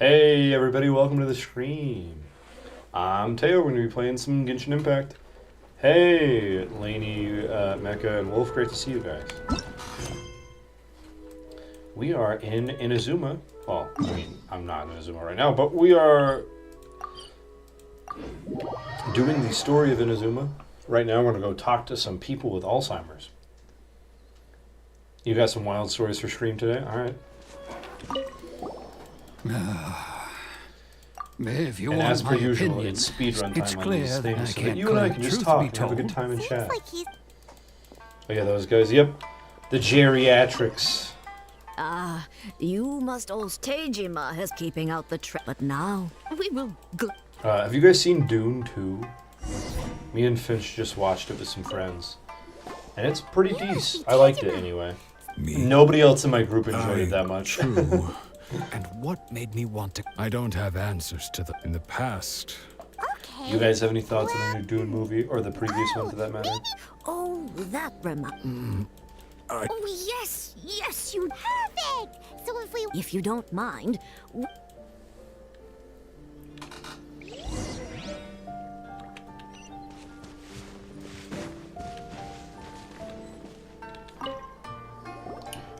Hey everybody, welcome to the stream. I'm Teo, we're going to be playing some Genshin Impact. Hey, Lainey, Mecha, and Wolf, great to see you guys. We are in Inazuma. Well, I mean, I'm not in Inazuma right now, but we are doing the story of Inazuma. Right now we're going to go talk to some people with Alzheimer's. You got some wild stories for stream today? Alright. If you And want as per my usual, opinion, it's speedrun it's time on clear these that things I so that can't you and I claim can just truth talk be and have a good told. time in chat. Like he's... Oh yeah, those guys. Yep. The geriatrics. You must all Tejima is keeping out the trap, but now we will Have you guys seen Dune 2? Me and Finch just watched it with some friends. And it's pretty decent. I liked it anyway. Nobody else in my group enjoyed it that much. True. And what made me want to... I don't have answers to the... In the past. Okay. You guys have any thoughts on the new Dune movie? Or the previous one for that matter? Oh, that Oh, yes, you perfect. So if you don't mind,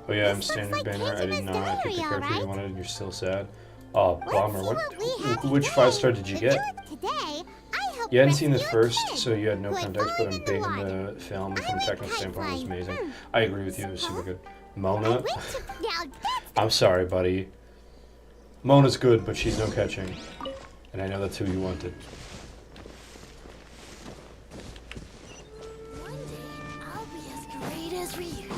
Oh yeah, I'm standard banner. I didn't know I picked the character you wanted and you're still sad. Oh, bummer. Which 5-star did you get? You hadn't seen the first, so you had no context, but I'm big in the film. From a technical standpoint, it was amazing. I agree with you, it was super good. Mona? I'm sorry, buddy. Mona's good, but she's no catching. And I know that's who you wanted. One day, I'll be as great as Ryu.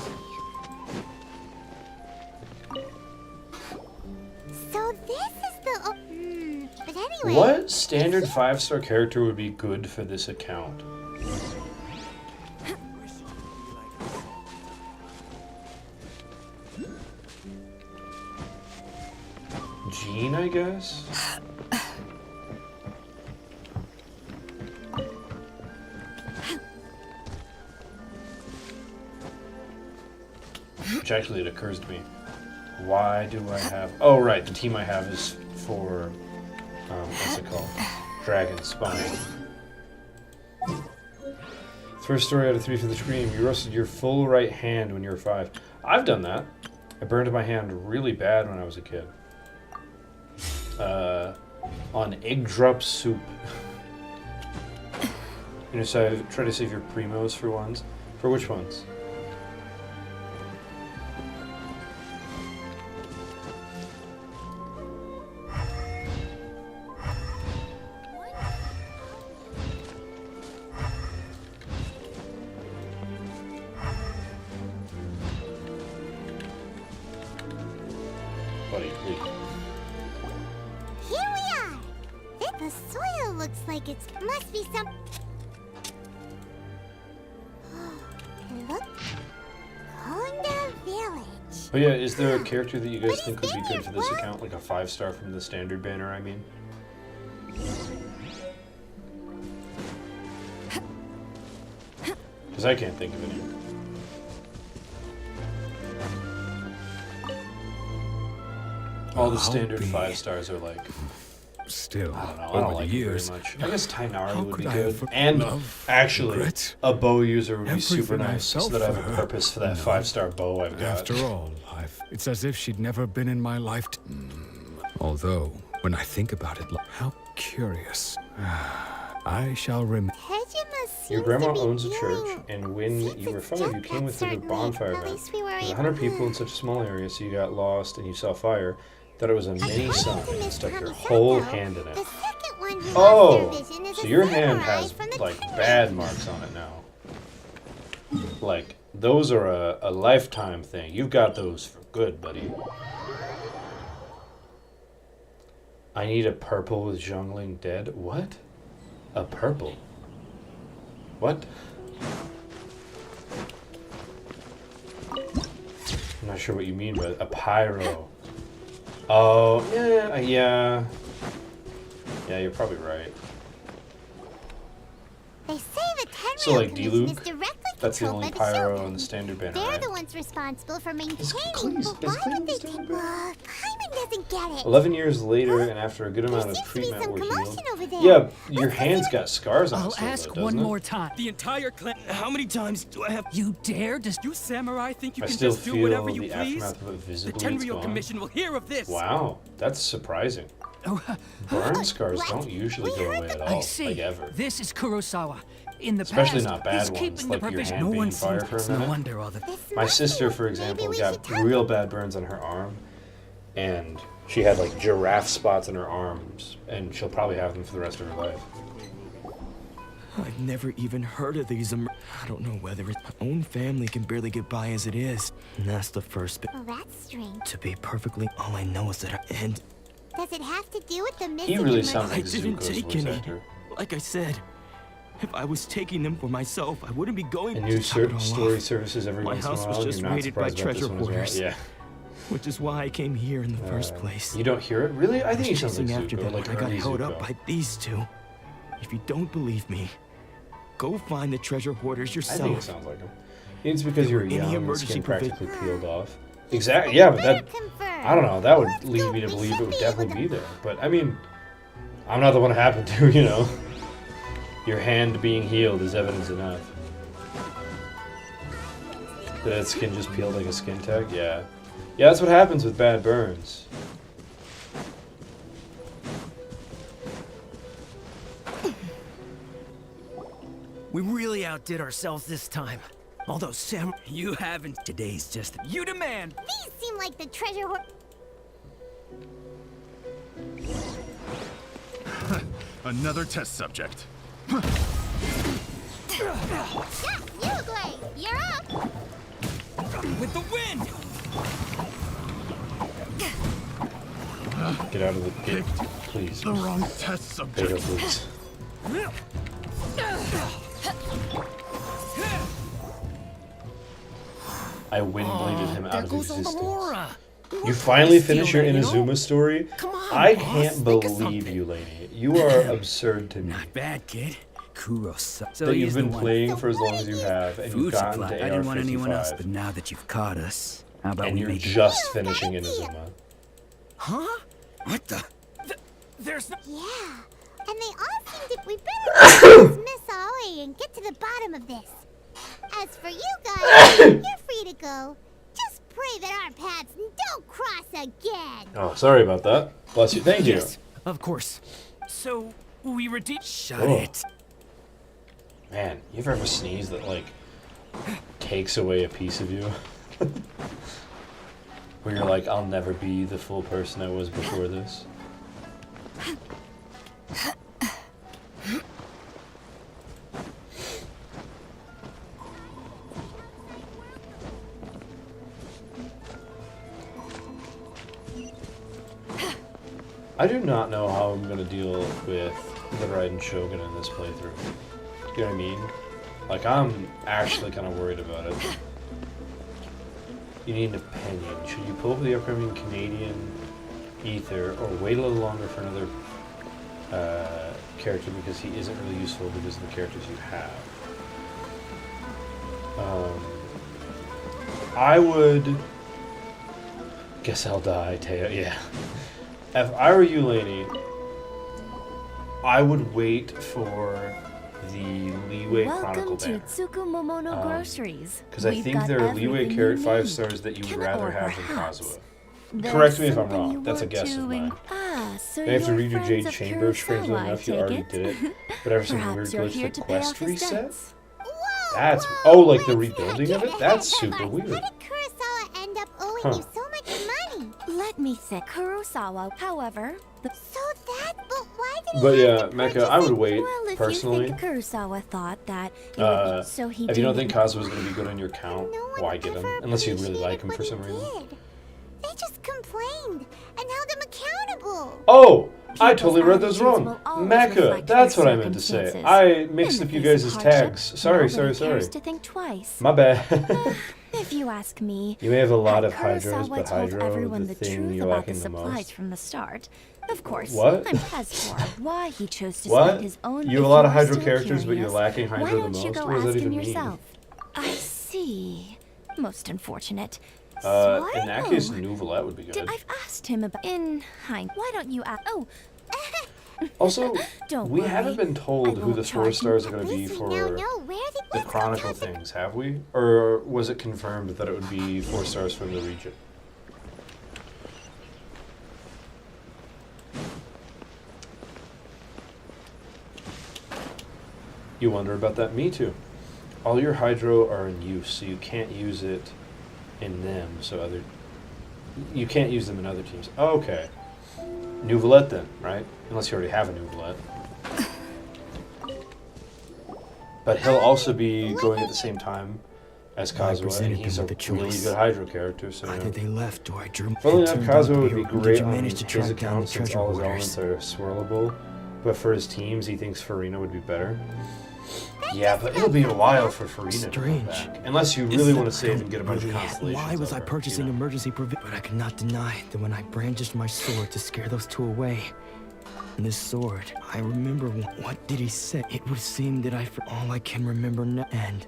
So this is the... but anyway... What standard 5-star character would be good for this account? Jean, I guess? Which actually, it occurs to me. Why do I have... Oh, right. The team I have is for... what's it called? Dragon Spawning. First story out of 3 for the stream. You roasted your full right hand when you were 5. I've done that. I burned my hand really bad when I was a kid. On egg drop soup. You know, so try to save your primos for ones. For which ones? Buddy, please. Here we are. The soil looks like it must be some... Look. Konda Village. Oh yeah, is there a character that you guys think would be good for this account? Like a 5-star from the standard banner, I mean? Because I can't think of any. All the standard 5-stars are like... Still, I don't know, I over don't the like years, it very much. I guess Tainari would be could I good. have And love, actually, regret, a bow user would be super everything I nice, so felt that I have for a her? purpose for that No. 5-star bow I've got. After all, it's as if she'd never been in my life. Although, when I think about it, how curious. I shall remember. Your grandma owns a church, and when you were 5, you came with her to the bonfire event. There was 100 people in such a small area, so you got lost and you saw fire. Thought it was a mini sun and stuck your whole hand in it. Oh, so your hand has like bad marks on it now. Like those are a lifetime thing. You've got those for good, buddy. I need a purple with Zhongling dead. What? A purple? What? I'm not sure what you mean by a pyro. Oh, yeah. Yeah, you're probably right. They say the So, like, Tenryou commission is D-Luke? directly That's the controlled only by the pyro children. in the standard banner, They're right? the ones responsible for maintaining. Cleese- But is why Cleese would they still keep? there? Paimon doesn't get it. 11 years later, and after a good amount There of seems to be treatment, some we're commotion healed. over there. Yeah, your hand's got scars on it I'll still, ask though, one doesn't it? more time. The entire clan. How many times do I have? You dare? Does you samurai think you I can still just do feel whatever you the please? aftermath of it The visibly. It's Tenryou gone. Commission will hear of this. Wow, that's surprising. Burn scars don't usually go away at all, I see. like ever. This is Kurosawa. In the Especially past, not bad he's ones, keeping like the your provision. hand No being one fire seems. for a It's no minute. wonder all the. This My must sister, be for it. example, Maybe we got should talk. real bad burns on her arm, and she had like giraffe spots on her arms, and she'll probably have them for the rest of her life. I've never even heard of these. I don't know whether it's my own family can barely get by as it is. And that's the first bit. Well, that's strange. To be perfectly, all I know is that and Does it have to do with the missing? He really emergency? sounds I like didn't Zuko's take voice any. actor. Like I said, if I was taking them for myself, I wouldn't be going And to new top it all story off, services every My once in a house while. was just You're not raided by surprised about this treasure one as well. hoarders. Yeah. which is why I came here in the first place. You don't hear it? Really? I I think he was sounds like chasing after Zuko. them, Like and I got early held Zuko. up by these two. If you don't believe me, go find the treasure hoarders I yourself. think it sounds like him. It's because you're Any young and emergency skin provi- practically peeled off. Exactly. Yeah, but that Confirmed. I don't know. That would Let's lead go. me to We believe it should would be able definitely to- be there. But I mean, I'm not the one it happened to. You know, your hand being healed is evidence enough. Did that skin just peel like a skin tag? Yeah. Yeah, that's what happens with bad burns. We really outdid ourselves this time. Although Sam, you haven't. Today's just you demand. These seem like the treasure hoard. Another test subject. Yeah, TeyoPlays, you're up. With the wind. Get out of the gate, please. The wrong test subject. Peter, please. I wind bladed him out There of goes all the existence. Mora. You finally Steal finished your that, you know? Inazuma story? Come on, I boss, can't think of believe something. you, lady. You are absurd to me. Not bad, kid. Kurosawa. So That he's you've the been one. playing for as long as you have, and you've Food gotten supply. to I didn't want anyone else, but AR-55, now that you've caught us, how about and we you're make it? just finishing Inazuma. Huh? What the? There's no. Yeah, and they all seem to. We better dismiss Aoi and get to the bottom of this. As for you guys, you're free to go. Just pray that our paths don't cross again. Oh, sorry about that. Bless you. Thank you. Yes, of course. So we redeem. Shut Oh. it. Man, you ever have a sneeze that, like, takes away a piece of you? Where you're like, I'll never be the full person I was before this. I do not know how I'm going to deal with the Raiden Shogun in this playthrough. You know what I mean? Like, I'm actually kind of worried about it. You need an opinion. Should you pull up the upcoming Canadian Ether or wait a little longer for another character because he isn't really useful because of the characters you have? I would... Guess I'll die, Teo. Yeah. If I were you, Lainey, I would wait for the Leeway Chronicle Welcome to banner. Tsukumomono Groceries. Because I We've think got there are Leeway everything carrot you 5 need. stars that you would Can rather or have than perhaps Kazuha. there's Correct me if I'm something wrong. you That's a want guess to of mine. so I have to you're read your friends Jade of Chamber, strangely Kurosawa, I enough, you take already it? did it. But ever some Perhaps weird you're glitch here with to pay quest off his reset? debts. Whoa, That's... whoa, Oh, like the let's rebuilding not of it? get That's ahead of super us. weird. How did Kurosawa end up owing Huh. you so much money? Let me think. Kurosawa, however, So that, but why did he But have yeah, to Mecha, purchase I would it? wait, well, if personally. you think Kurosawa thought that, so he If you don't did. think Kazuha's going to be good on your account, No one why get him? ever Unless you really appreciated like him what for he some reason. did. They just complained and held him accountable. Oh! I People's totally read those attitudes wrong. will always Mecha, reflect that's their what I meant to say. circumstances. I mixed In up the you face guys' of hardship, tags. Sorry. nobody cares to think twice. My bad. If you ask me, You may have a lot had of hydros, Kurosawa but told hydro, everyone the the thing truth you're about the lacking the supplies most. from the start. Of course, What? as for why he chose to What? spend his own. You have a if lot of you're hydro still characters, but you're curious, lacking why hydro the don't you most? go What does that ask him even mean? yourself? I see. Most unfortunate. In that case, Nuzlocke would be good. I've asked him about why don't you ask? Oh, Also, Don't we worry. haven't been I told who won't the 4 charge stars are At going to be least we now for know where the let's go Chronicle talk to- things, have we? Or was it confirmed that it would be 4 stars from the region? You wonder about that? Me too. All your hydro are in use, so you can't use it in them. So you can't use them in other teams. Okay. Nuzlocke then, right? Unless you already have a Nuzlocke. But he'll also be going at the same time as Kazuha, and presented he's a them with a really choice. good hydro character, so Either they left or I drew. funnily It enough, turned out Kazuha would they be were- great Did you on manage his to track down the account since treasure all his hoarders? elements are swirlable. But for his teams, he thinks Farina would be better. Yeah, but it'll be a while for Farina to come Strange. back. Unless you Is really that- want to I save don't and get a bunch of really- constellations. Why was I over, purchasing you know? emergency provision? But I could not deny that when I brandished my sword to scare those two away. And this sword, I remember what did he say? It would seem that all I can remember now. And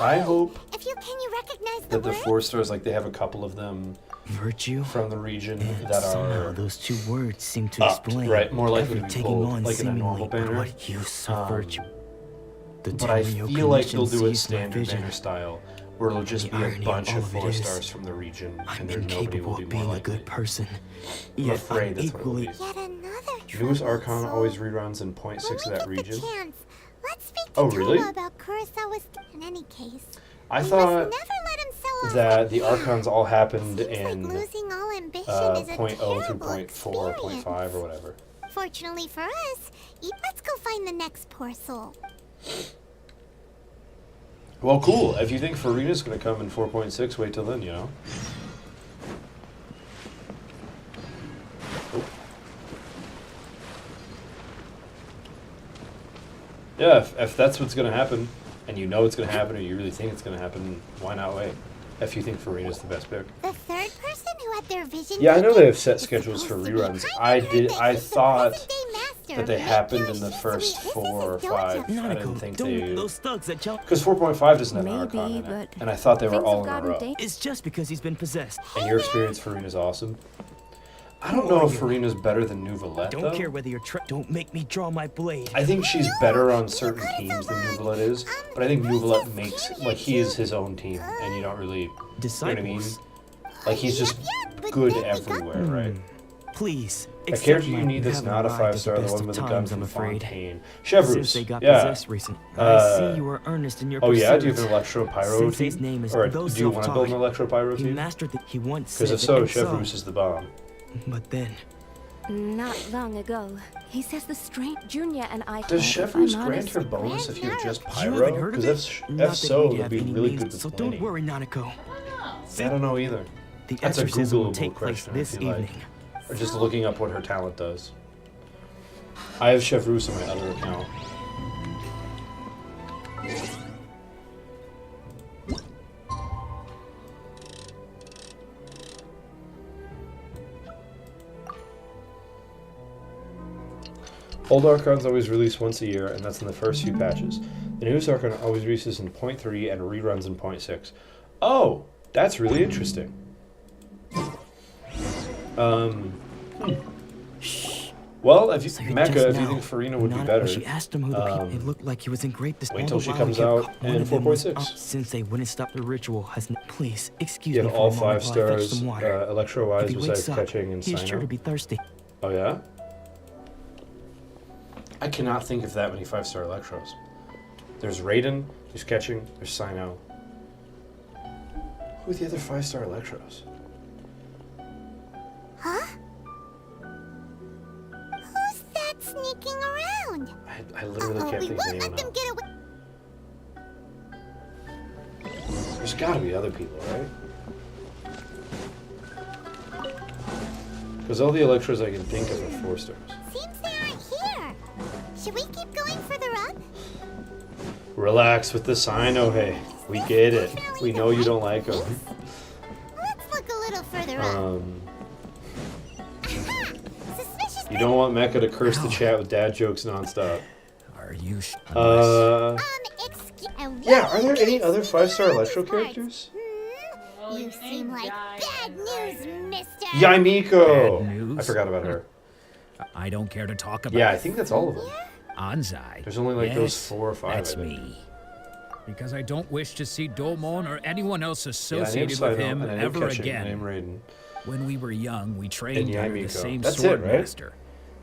I hope If you can, you recognize the that the word? 4 stars, like they have a couple of them virtue. from the region And that somehow are those two words seem to upped, explain right? More likely every to be taking pulled, on like in a normal seemingly banner. what use of virtue. The But I Tenryo feel like they'll Commission do it seized my standard vision. banner style, where it'll just The be a irony of bunch all of of it 4 is, stars from the region, I'm and then nobody will incapable be of more being a likely. good person. I'm Yet afraid I'm that's what it will equally be. Yet another Newest trouble Archon soul. always reruns in When 0.6 we of that get region. the chance, let's speak to Oh, really? Towa about Kurosawa's. In any case, I we thought must never let him sell that the Archons all happened Seems in like losing all ambition is a 0.0 through terrible 0.4, experience. 0.5 or whatever. Fortunately for us, let's go find the next poor soul. Well, cool. If you think Farina's going to come in 4.6, wait till then, you know? Oh. Yeah, if that's what's going to happen, and you know it's going to happen, or you really think it's going to happen, why not wait? If you think Farina's the best pick. The third person who had their vision. Yeah, I know taken they have set is schedules for supposed to be reruns. highly I thought present-day master that of they happened in the Meteor first Shisui. 4 or This is a 5. dojo. I didn't think they... those thugs that jump. Because 4.5 doesn't have an Maybe, Archon in it. but And I thought they were things all have in a gotten row. It's just because he's been possessed. And your experience Farina's awesome. I don't know if Farina's better than Nuzlocke, Don't though. care whether you're don't make me draw my blade. I think she's better on certain teams than Nuzlocke is, but I think Nuzlocke makes, like, he is his own team, and you don't really, you know what I mean? Disciples. Like, he's just but good then we got- everywhere, right? Please. A accept character my- you need that's haven't not a arrived at 5-star, the best one of with the gun times, from I'm afraid. Fontaine. Since Chevreuse, they got yeah. possessed recently. I see you were earnest in your Oh yeah, pursuit. do you have an Electro Pyro Sensei's team? name is Or though do you want to build an self-taught. Electro Pyro He team? mastered that he once Because said if that so, himself. Chevreuse is the bomb. But then, Not long ago, he says the strange Junior and I. Does can't, if Chevreuse I'm grant honest. her bonus if you're just you haven't Pyro? heard of Because it? if Not so, that it he'd would have be any really means, good with So planning. don't worry, Nanako. I don't know either. The That's a exorcism will Googleable take place question, this if you like. evening. Or just looking up what her talent does. I have Chevreuse on my other account. Old Archons always release once a year, and that's in the first few patches. The newest Archon always releases in 0.3 and reruns in 0.6. Oh, that's really interesting. Well, if you, So you're Mecha, just if you now- think Farina would be Nanako, better, She asked him who the people. It looked like he was in great distress. wait till All the she while comes he kept out one in of them was 4.6. up Since they wouldn't stop the ritual, please excuse you me have for all a moment 5 while I fetch stars, some water. Electro-wise, If he besides wakes up, catching and he's sure to Sino. be thirsty. Oh yeah? I cannot think of that many 5-star Electros. There's Raiden, there's catching, there's Sino. Who are the other 5-star Electros? Huh? Who's that sneaking around? I literally can't we think of won't let anyone them else. get away. There's gotta be other people, right? Because all the Electros I can think of are 4 stars. Seems they aren't here. Should we keep going further up? Relax with the Sino, hey. We get it. We know you don't like them. Let's look a little further up. Suspicious. You don't want Mecha to curse the chat with dad jokes nonstop. Are you Excuse. And Yeah, are there what any do other you 5-star see Electro in sports? characters? Hmm? You seem like bad news, mister. Yaimiko! Bad news? I forgot about her. I don't care to talk about Yeah, I think that's all of them. Anzai. There's only like those Yes, 4 or 5. That's I think. me. Because I don't wish to see Domon or anyone else Yeah, associated name's with him and I ever didn't catch it. again. Name Raiden. When we were young, we trained And under the Yaimiko. same That's it, sword right? master,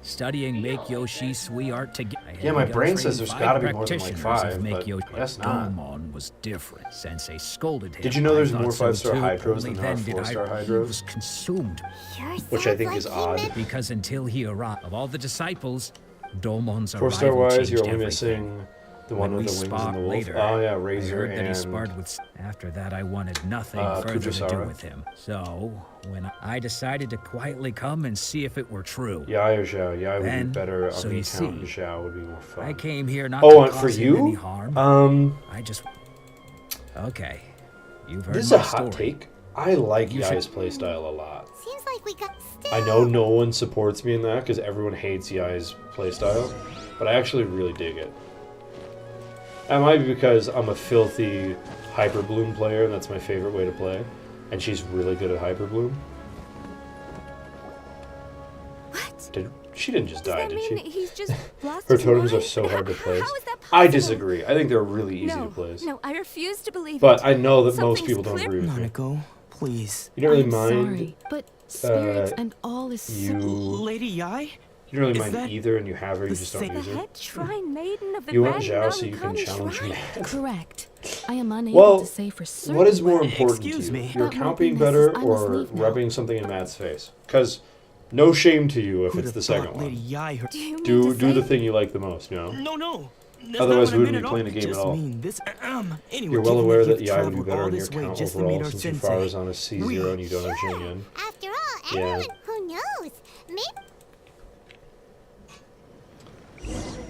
studying Make Yoshi Sui art together. Yeah, my brain says there's gotta be more than like 5, but guess not. Domon was different. Sensei scolded him. Did you know there's I more thought 5-star too. Hydros Only than there are then did 4-star He Hydros? was consumed. Sure Which I think sounds is like he odd. meant- Because until he arrived, of all the disciples, Domon's 4-star arrival wise, changed you're only everything. missing the one When with we the wings and sparred the wolf. later, Oh yeah, I Razor heard that he and sparred with. After that, I wanted nothing further to do Kuchasara. with him. So when I decided to quietly come and see if it were true, Yai or Zhao. Yai would be Then, better on so the you account, and see, Zhao would be more fun. I came here not Oh, to and for cause him any you? harm. I just. Okay, you've heard This is my a hot story. take. I like You Yai's should- playstyle a lot. Seems like we got still. I know no one supports me in that because everyone hates Yai's playstyle, but I actually really dig it. That might be because I'm a filthy Hyper Bloom player, and that's my favorite way to play. And she's really good at Hyper Bloom. What? She didn't just Does die, that did mean she? he's just lost Her his totems are mind? so hard to How place. is that I possible? disagree. I think they're really easy no, to place. No, I refuse to believe But it. I know that most Something's people don't clear- agree with me. Nanako, please. You don't really I'm mind. sorry, but spirits and all is so... Lady Yai? You don't really Is mind that either, and you have her. You the just don't same- use The her. head shrine maiden of the You want Grand Zhao so you can Melancholy challenge Shrine? me. Correct. I am unable Well, to say for certain. what is more whether- important Excuse to you? me. Your Oh, my account being goodness, better I must or leave now. rubbing something in Matt's face? Because no shame to you if Who'd it's have the second thought Lady one. Yai Do you mean Do to do the say- thing you like the most, you know? No. That's Otherwise, not we what I wouldn't meant be at playing the all. game at Just all. mean this. Anyway, You're well given aware that that you've Yai would be traveled better all on your this way account just to overall meet our since sensei. Yufaro's on a C0 and you don't have Jinyan. After all, Yeah. everyone who knows. Maybe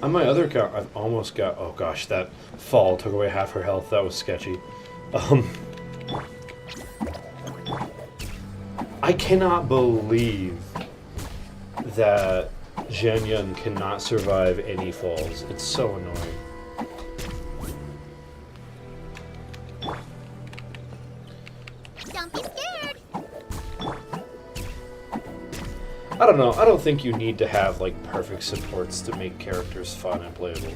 On my other account, I've almost got... Oh gosh, that fall took away half her health. That was sketchy. I cannot believe that Jinyan cannot survive any falls. It's so annoying. don't be scared. I don't know. I don't think you need to have like perfect supports to make characters fun and playable.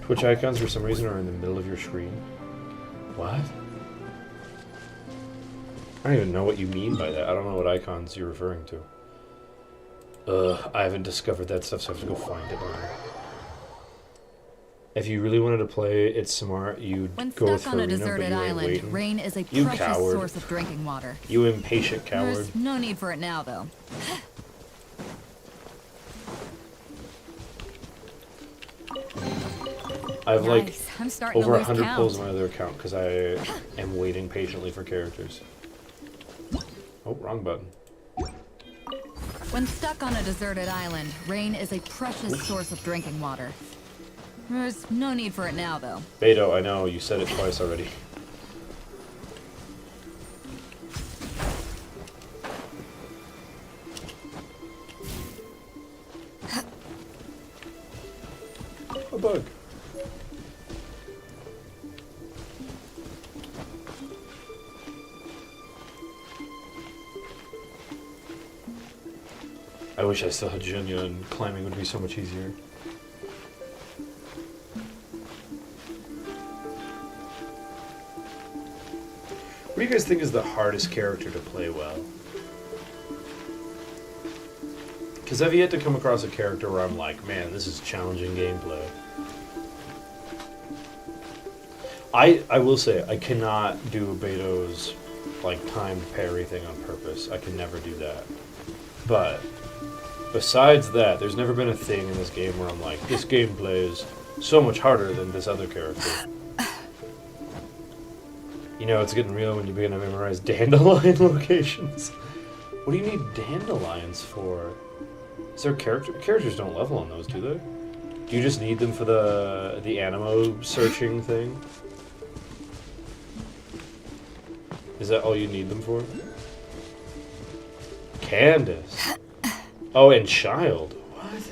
Twitch icons for some reason are in the middle of your screen. What? I don't even know what you mean by that. I don't know what icons you're referring to. I haven't discovered that stuff, so I have to go find it now. If you really wanted to play it smart, you'd When go with stuck on a Farina, but deserted you ain't island, waiting. rain is a You precious coward. source of drinking water. You impatient coward. There's no need for it now, though. I have like Nice. I'm starting over to lose 100 count. pulls on my other account because I am waiting patiently for characters. Oh, wrong button. When stuck on a deserted island, rain is a precious source of drinking water. There's no need for it now, though. Beto, I know, you said it twice already. A bug. I wish I still had Junya and climbing would be so much easier. What do you guys think is the hardest character to play well? Because I've yet to come across a character where I'm like, man, this is challenging gameplay. I will say, I cannot do Beto's like timed parry thing on purpose. I can never do that. But besides that, there's never been a thing in this game where I'm like, this gameplay is so much harder than this other character. You know, it's getting real when you begin to memorize dandelion locations. What do you need dandelions for? Is there characters don't level on those, do they? Do you just need them for the animo searching thing? Is that all you need them for? Candace. Oh, and Child. What?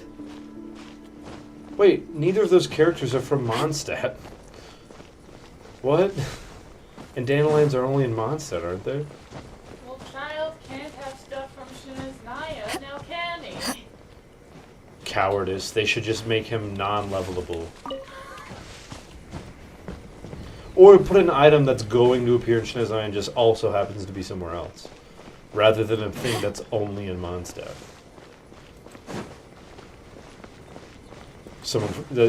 Wait, neither of those characters are from Mondstadt. What? And dandelions are only in Mondstadt, aren't they? Well, child can't have stuff from Shinazaya, now can he? Cowardice. They should just make him non-levelable. Or put an item that's going to appear in Shinazaya and just also happens to be somewhere else. Rather than a thing that's only in Mondstadt.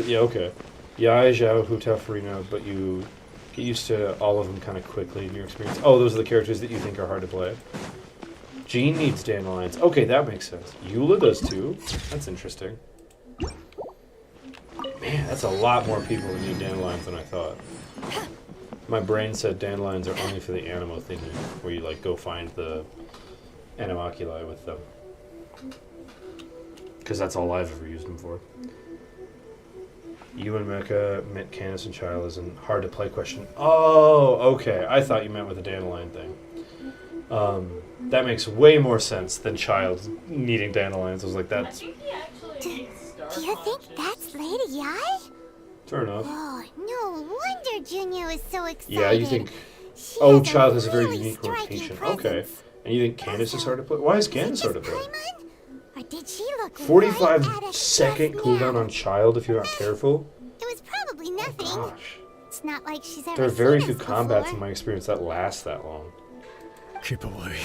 Yeah, okay. Yai, Zhao, Huta, Farina, but you get used to all of them kind of quickly in your experience. Oh, those are the characters that you think are hard to play. Jean needs dandelions. Okay, that makes sense. Eula does too. That's interesting. Man, that's a lot more people that need dandelions than I thought. My brain said dandelions are only for the Animo thingy, where you like go find the animoculi with them. Because that's all I've ever used them for. You and Mecha, Mint, Candace, and Child is a hard to play question. Oh, okay. I thought you meant with the dandelion thing. That makes way more sense than Child needing dandelions. I was like, that's... Do you think that's Lady Yai? Fair enough. Oh, no wonder Junior was so excited. Yeah, you think... She Oh, has Child has a very really unique striking rotation. presence. Okay. And you think Candace is hard to play? Why is Candace hard to play? Or did she look 45-second cooldown on Child if you're not careful? It was probably nothing. Oh, gosh. It's not like she's ever There are very seen few us combats before. in my experience that last that long. Keep away.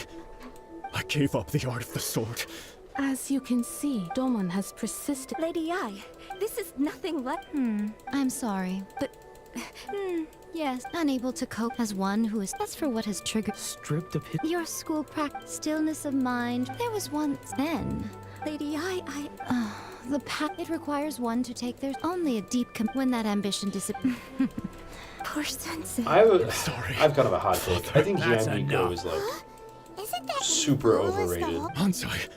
I gave up the art of the sword. As you can see, Domon has persisted. Lady Yai, this is nothing like... I'm sorry, but... yes, unable to cope as one who is... As for what has triggered... Stripped of his... Your school practice, stillness of mind. There was once then. Lady Yai, The path it requires one to take there's only a deep when that ambition disappears. poor sensei. I've kind of a hot take. I think That's Jian enough. Miko is like Isn't that super cool as the overrated. whole- Bonsai,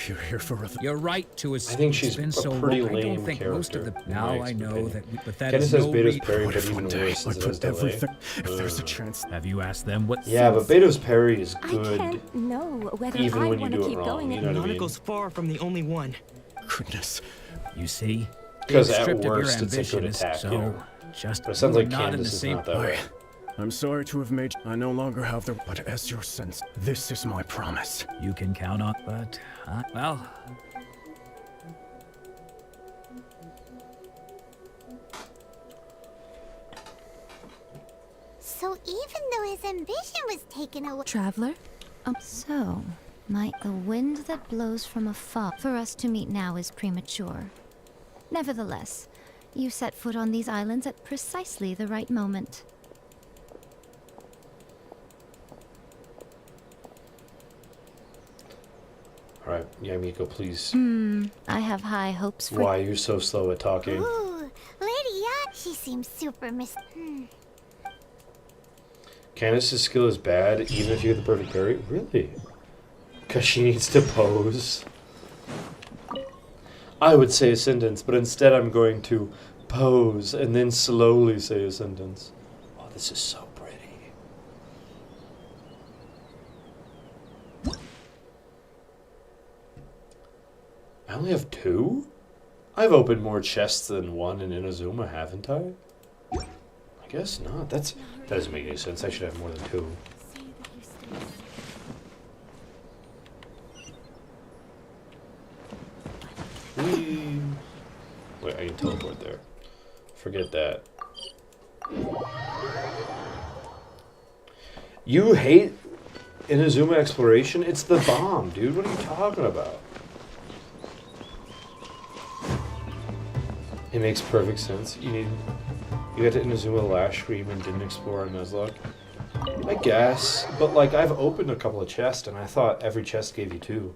you're here for a... You're right to I think she's a pretty lame character. Now I know that, but that Candace is has no Beto's re- parry, What but if even one day worse I since it has put delay. everything... If there's a chance... Have you asked them what? Yeah, but Beto's parry is I good can't know whether even I when you want to do it keep wrong. going. You know what I mean? Nanako's far from the only one. Goodness. You see, Because being at stripped of your worst, it's a good ambition is attack, so yeah. just But it sounds we're like not in Candace the is same not that way. I'm sorry to have made... I no longer have the... But as your sense, this is my promise. You can count on, but well, So even though his ambition was taken away... Traveler? So, might the wind that blows from afar for us to meet now is premature. Nevertheless, you set foot on these islands at precisely the right moment. Alright, Yamiko, please. I have high hopes for... Why are you so slow at talking? Ooh, Lady Yai, she seems super Candace's skill is bad, even if you get the perfect parry? Really? Because she needs to pose. I would say a sentence, but instead I'm going to pose and then slowly say a sentence. Oh, this is so pretty. I only have 2? I've opened more chests than 1 in Inazuma, haven't I? I guess not. That doesn't make any sense. I should have more than 2. Whee! Wait, I can teleport there. Forget that. You hate Inazuma exploration? It's the bomb, dude. What are you talking about? It makes perfect sense. You got to Inazuma last stream and didn't explore on Nuzlocke. I guess, but like I've opened a couple of chests and I thought every chest gave you 2.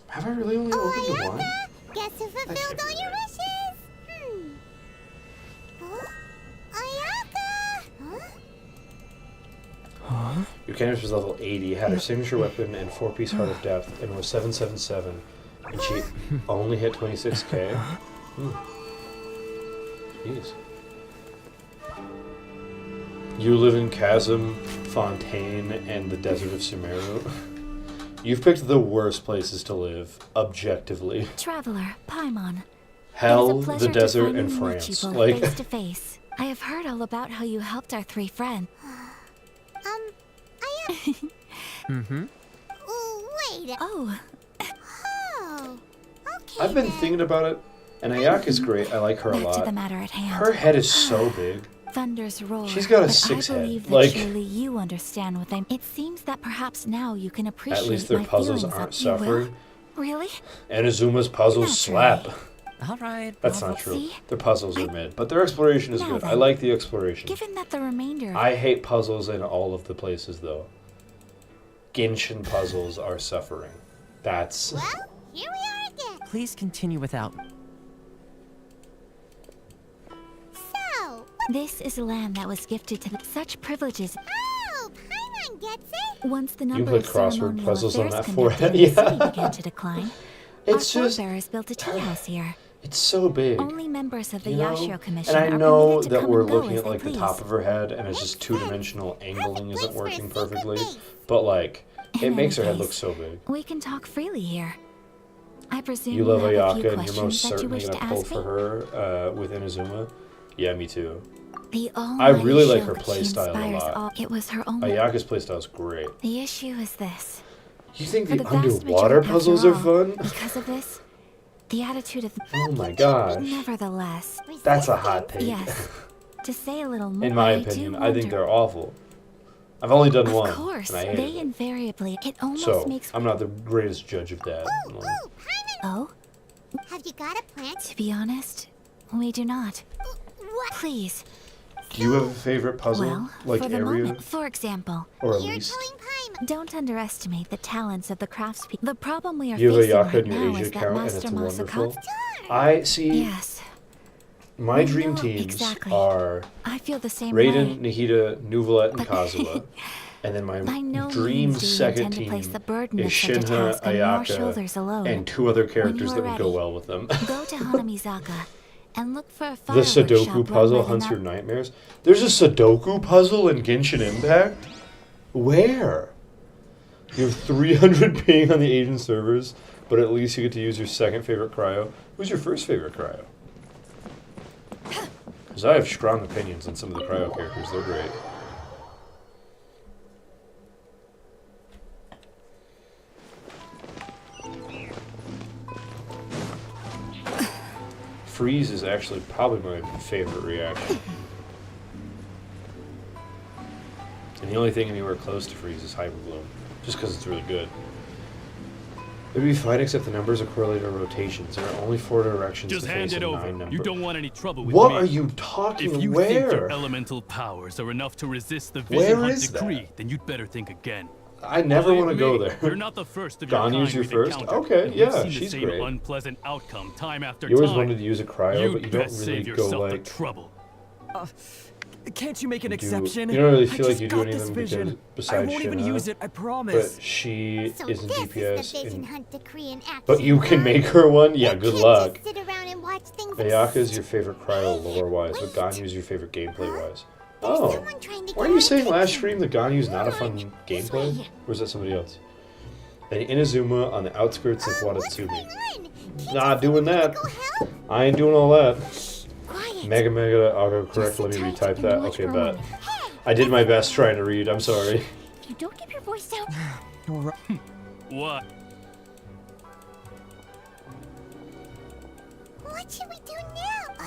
Have I really only opened 1? Guess who fulfilled all your wishes? Ayaka! Huh? Your Candace was level 80, had her signature weapon and 4-piece Heart of Depth, and was 777, and she only hit 26k. Jeez. You live in Chasm, Fontaine, and the desert of Sumeru. You've picked the worst places to live, objectively. Traveler, Paimon. Hell, It is a the pleasure to desert, finally and meet France. you both Like, face to face. I have heard all about how you helped our 3 friends. Mm-hmm. Wait. Oh. Oh. Okay. I've been thinking about it, and Ayaka's great. I like her a Back to the lot. matter at hand. Her head is so big. Thunder's roar. She's got a but 6 I head. believe that Like, surely you understand what they. It seems that perhaps now you can appreciate at least their my puzzles feelings aren't of you will. suffering. Really? Enizuma's puzzles Naturally. slap. All right. That's bravo. not true. See? Their puzzles are mid, but their exploration is Now good. I then, like the exploration. Given that the remainder. I hate puzzles in all of the places, though. Genshin puzzles are suffering. That's... Well, here we are again. Please continue without. So. This is a land that was gifted to such privileges. Oh, Paimon gets it. Once the You number play of crossword ceremonial puzzles on affairs that conducted forehead, in the city yeah. began to decline. It's our just... forebears built a tea house here. It's so big. Only members of the You know? Yashiro Commission And I are know permitted to that come we're and go looking as at they like the please. top of her head and it's just two-dimensional angling isn't place for a working secret perfectly. base. But like, it In makes her any head look case, so big. We can talk freely here. I presume You love have a few Ayaka and you're most questions that you certainly wish gonna to pull ask for me? her with Inazuma. Yeah, me too. The I really like her Shulk, play she style a inspires lot. all. It was her own. Ayaka's playstyle is great. The issue is this. You think For the the vast underwater majority- puzzles after are all, fun? Because of this, the attitude of. Oh my gosh. Nevertheless. That's a hot take. Yes. To say a little more. In my I do opinion, I think wonder- they're awful. I've only done one, Of course, and I hate they it. invariably. It almost So, makes. I'm not the greatest judge of that. Like, Oh, Have you got a plan? to be honest, we do not. What? Please. do you have a favorite puzzle? Well, Like for the area? moment, for example, Or at You're least? telling Paimon. don't underestimate the talents of the craftspeople. The problem we are You have a facing Yaka right in your now Asia is that account and Master it's wonderful. Masakatsu. I see. Yes, My We dream know teams exactly. are I feel the same Raiden, way. Nahida, Nuvolet, and But- Kazuha. And then my By no dream means do we second intend to team place the burden is of such a Shinha, task on your shoulders Ayaka, alone. and 2 other characters you that are would go ready, well with them. Go to Hanamizaka and look for a The fireworks shop Sudoku run puzzle by the hunts na- your nightmares. There's a Sudoku puzzle in Genshin Impact? Where? You have 300 ping on the Asian servers, but at least you get to use your second favorite cryo. Who's your first favorite cryo? Because I have strong opinions on some of the cryo characters. They're great. Freeze is actually probably my favorite reaction. And the only thing anywhere close to Freeze is Hyper Bloom, just because it's really good. It would be fine except the numbers are correlated to rotations. There are only 4 directions Just to hand face it a over. 9 number. You don't want any trouble with What me. are you talking? If you Where? think your elemental powers are enough to resist the Where Vision Hunt is decree, that? then you'd better think again. I never want to go Believe me, there. You're not the first of your Ganyu's kind your we've first? encountered, Okay, and yeah, we've seen she's the same great. unpleasant outcome time after You always time. wanted to use a cryo, You'd but you don't best really save go yourself like... the trouble. Can't you make an do- exception? You don't really I feel like just you do got this anything vision. because I besides won't even Shinha, use it, I promise. but she So isn't this DPS. is the Vision and- Hunt decree in action. But you can make her one? Yeah, good Can't luck. just sit around and watch things. Ayaka's your favorite cryo lore-wise, but Ganyu's your favorite gameplay-wise. Oh. Someone trying to Why are get you our saying last attention. stream that Ganyu's not a fun gameplay? Or is that somebody else? And Inazuma on the outskirts of Watatsumi. Not doing that. I ain't doing all that. Quiet. Mega autocorrect, let me retype that. Okay, bet. I did my best trying to read, I'm sorry. If you don't keep your voice down. What? What should we do now?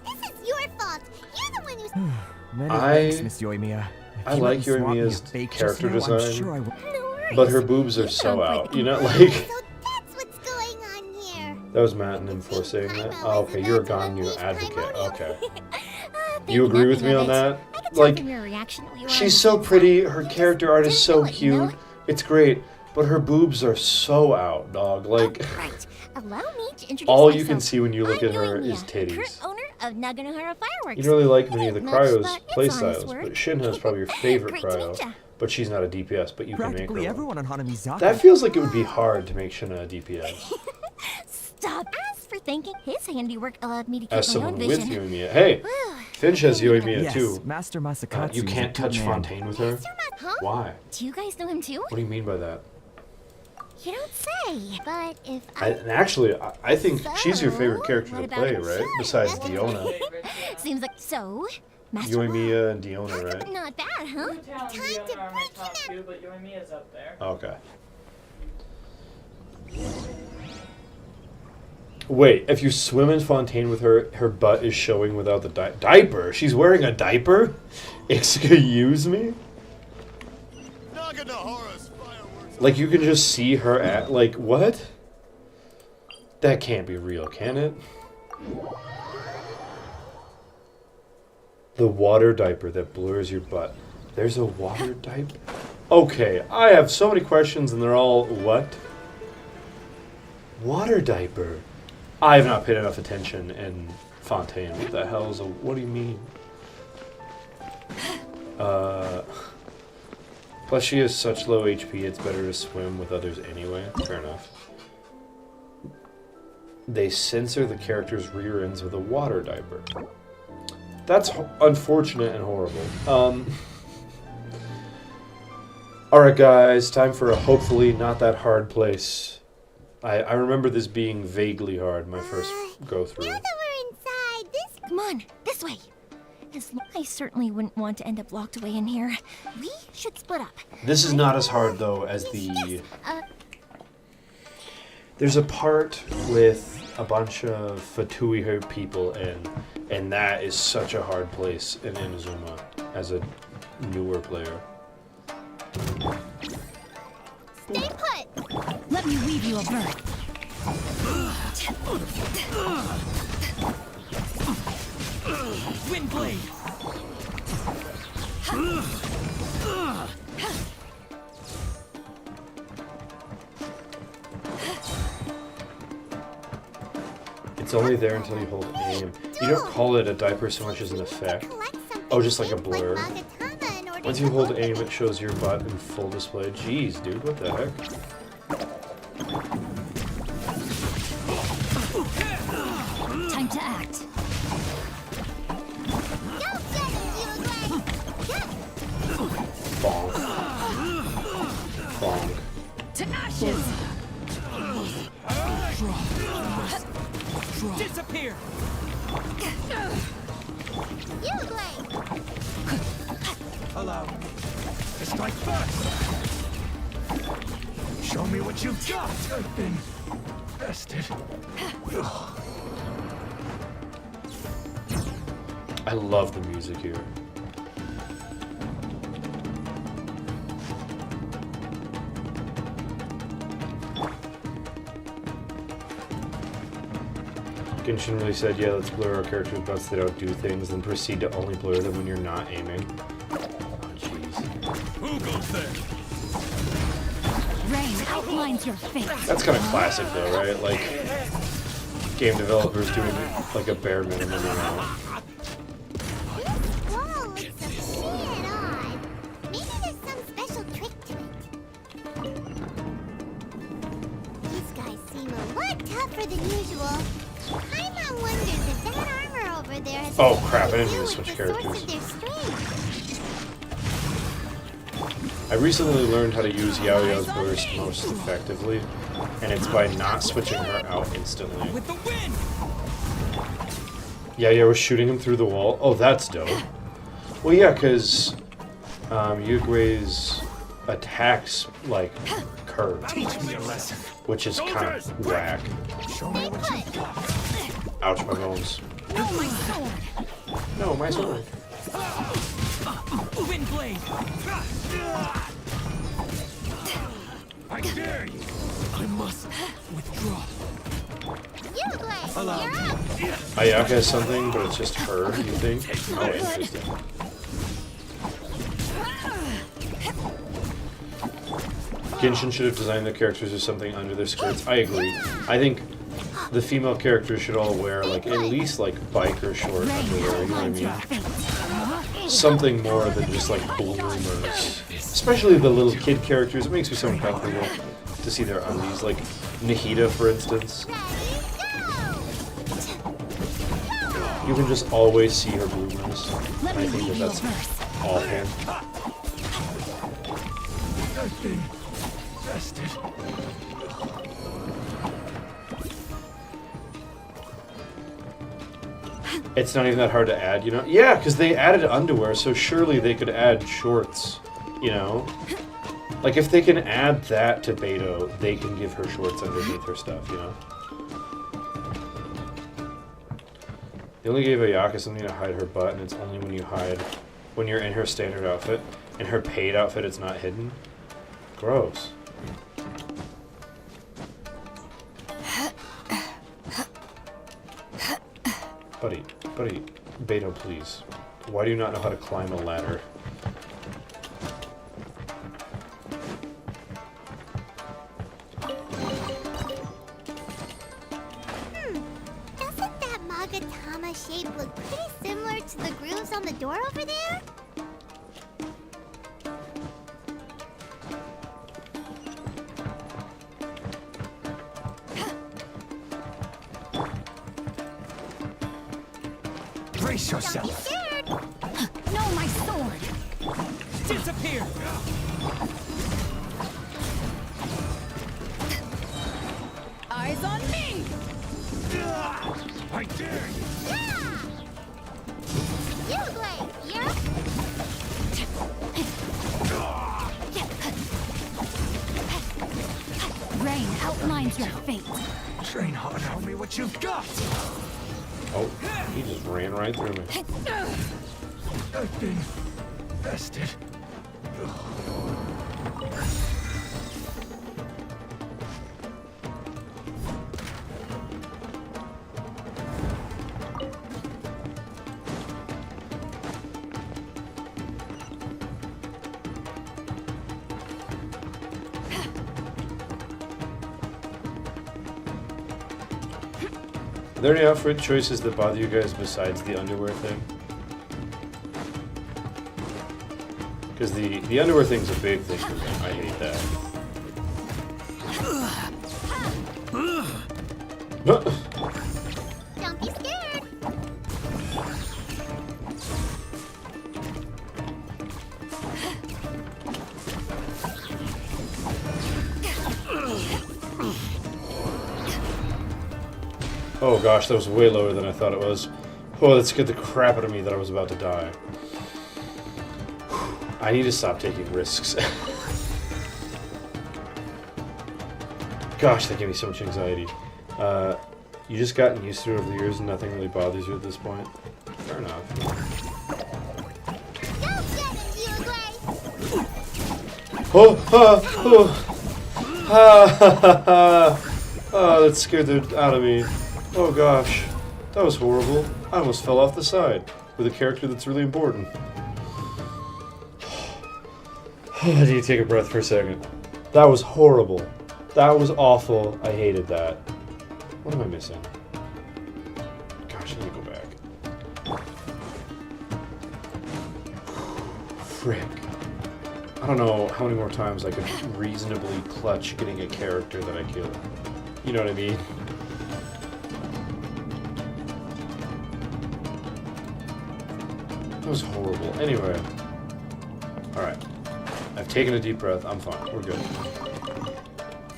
This is your fault. You're the one who's. Many I- thanks, Miss Yoimiya. If I you like hadn't swapped me a Yoimiya's bake just character now, I'm design, sure I would- No worries. but her boobs are You so don't out. break You know, the like... So that's what's going on here. That was Matt and for saying that. Oh, okay, you're a Ganyu advocate. Okay. Think You agree with nothing me of on it. that? I could tell Like, from your reaction that we were she's on so the same pretty, side. her You character just art is didn't so know it, you know? cute. It's great, but her boobs are so out, dog. Like, Right. Allow me to introduce all myself. you can see when you look I'm at her Yoimiya, is titties. current owner of Naganohara Fireworks. You don't really like many of the Much, Cryo's but it's playstyles, honest word. but Shinha is probably your favorite Great to Cryo. meet ya. But she's not a DPS, but you can make Practically her one. everyone on Hanamizaka. That feels like it would be hard to make Shinha a DPS. Stop. As for thinking, his handiwork allowed me to keep As my own someone with vision. Yoimiya. Hey, Finch has Yoimiya Yes, too. Master Masakatsu. You is a can't good touch man. Fontaine with her? Huh? Why? Do you guys know him too? What do you mean by that? You don't say. But if And actually, I think she's your favorite character what to about play, him? right? Sure, Besides that's Diona. Seems like so. Yoimiya and Diona, right? Not bad, huh? Time to are my top two, but Yoimiya's up there. Okay. Wait, if you swim in Fontaine with her, her butt is showing without the diaper. She's wearing a diaper? Excuse me? Like, you can just see her at, like, what? That can't be real, can it? The water diaper that blurs your butt. There's a water diaper? Okay, I have so many questions and they're all, what? Water diaper. I have not paid enough attention in Fontaine. What the hell is a... What do you mean? Plus she has such low HP, it's better to swim with others anyway. Fair enough. They censor the character's rear ends with a water diaper. That's unfortunate and horrible. Alright guys, time for a hopefully not that hard place. I remember this being vaguely hard my first go through. Now that we're inside, Come on, this way. I certainly wouldn't want to end up locked away in here. We should split up. This is not as hard though as the... There's a part with a bunch of Fatui people and that is such a hard place in Inazuma as a newer player. Stay put! Let me weave you a bird. Windblade! It's only there until you hold aim. You don't call it a diaper so much as an effect. Oh, just like a blur. Once you hold aim, it shows your butt in full display. Jeez, dude, what the heck? Time to act. Bonk. Bonk. To ashes! Disappear! You Blade! Allow me to strike first! Show me what you've got! I've been bested. I love the music here. Genshin really said, yeah, let's blur our characters' butts that don't do things, then proceed to only blur them when you're not aiming. Oh, jeez. Who goes there? Rain outlines your face. That's kind of classic, though, right? Like, game developers doing, like, a bare minimum amount. Whoa, looks a bit odd. Maybe there's some special trick to it. These guys seem a lot tougher than usual. Paimon wonders if that armor over there has Oh crap, I didn't to mean do to switch with the source characters. of their strength. I recently learned how to use Yaoya's burst most effectively, and it's by not switching her out instantly. With the wind! Yaoya was shooting him through the wall. Oh, that's dope. Well, yeah, because Yugue's attacks, like, curve. Teach me a lesson. Which is kind of whack. Show me what you've got. Ouch, my bones. No, my sword. No, my sword. Windblade! I dare you! I must withdraw. You Blade, Allow you're me. up! Ayaka has something, but it's just her, you think? Oh, interesting. Genshin should have designed their characters with something under their skirts. I agree. I think the female characters should all wear, like, at least, like, biker short underwear, you know what I mean? Something more than just, like, bloomers. Especially the little kid characters. It makes me so uncomfortable to see their undies. Like, Nahida, for instance. You can just always see her bloomers. And I think that that's awful. I've been bested. It's not even that hard to add, you know? Yeah, because they added underwear, so surely they could add shorts, you know? Like, if they can add that to Beto, they can give her shorts underneath her stuff, you know? They only gave Ayaka something to hide her butt, and it's only when you're in her standard outfit. In her paid outfit, it's not hidden. Gross. Buddy, Beto, please. Why do you not know how to climb a ladder? Doesn't that Magatama shape look pretty similar to the grooves on the door over there? Brace yourself. Don't be scared. No, my sword. Disappear! Eyes on me! I dare you! Yeah! Yugway, yeah? Rain outlines your fate. Train hard, show me what you've got! Oh, he just ran right through me. I've been bested. Are there any outfit choices that bother you guys besides the underwear thing? Because the underwear thing's a big thing for me. I hate that. Don't be scared. Oh gosh, that was way lower than I thought it was. Oh, that scared the crap out of me that I was about to die. I need to stop taking risks. Gosh, that gave me so much anxiety. You just gotten used to it over the years and nothing really bothers you at this point? Fair enough. Go get it, Yugway. Oh, oh, that scared the out of me. Oh gosh, that was horrible. I almost fell off the side with a character that's really important. I need to take a breath for a second. That was horrible. That was awful. I hated that. What am I missing? Gosh, I need to go back. Frick. I don't know how many more times I could reasonably clutch getting a character that I kill. You know what I mean? That was horrible. Anyway. Alright. I've taken a deep breath. I'm fine. We're good.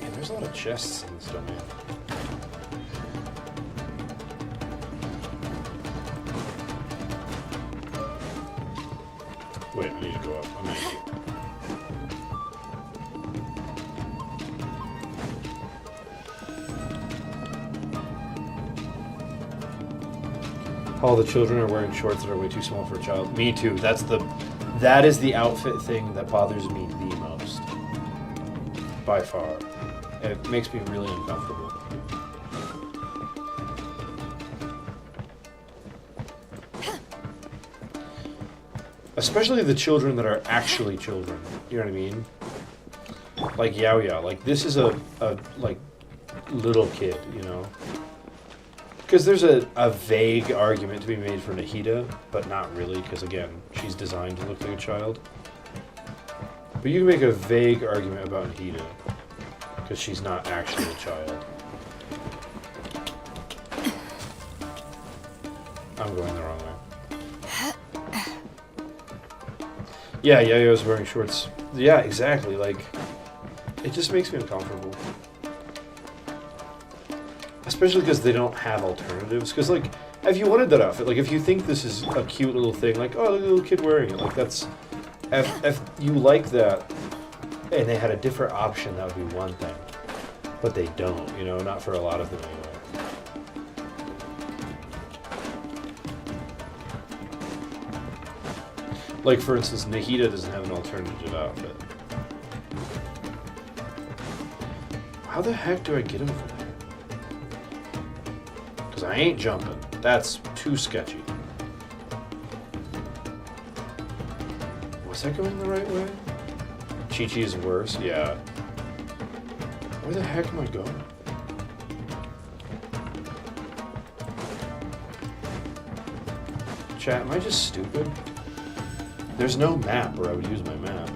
Man, there's a lot of chests in this domain. Wait, I need to go up. I'm gonna... All the children are wearing shorts that are way too small for a child. Me too. That is the outfit thing that bothers me the most. By far. It makes me really uncomfortable. Especially the children that are actually children. You know what I mean? Like Yao Yao. Like this is a like little kid, you know? Because there's a vague argument to be made for Nahida, but not really, because again, she's designed to look like a child. But you can make a vague argument about Nahida, because she's not actually a child. I'm going the wrong way. Yeah, Yayo's wearing shorts. Yeah, exactly, like, it just makes me uncomfortable. Especially because they don't have alternatives. Because, like, If you wanted that outfit, like if you think this is a cute little thing, like, oh, look at the little kid wearing it, like that's, if you like that, and they had a different option, that would be one thing. But they don't, you know, not for a lot of them anyway. Like, for instance, Nahida doesn't have an alternative outfit. How the heck do I get over there? Because I ain't jumping. That's too sketchy. Was I going the right way? Chi-Chi is worse? Yeah. Where the heck am I going? Chat, am I just stupid? There's no map where I would use my map.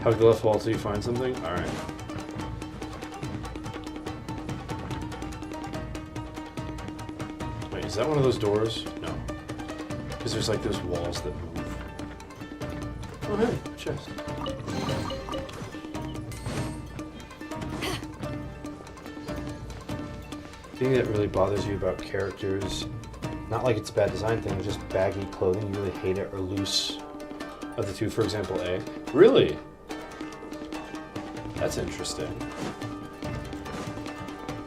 Hug the left wall till you find something? Alright. Wait, is that one of those doors? No. Because there's like those walls that move. Oh hey, chest. The thing that really bothers you about characters, not like it's a bad design thing, just baggy clothing, you really hate it, or loose of the two, for example, A. Really? That's interesting.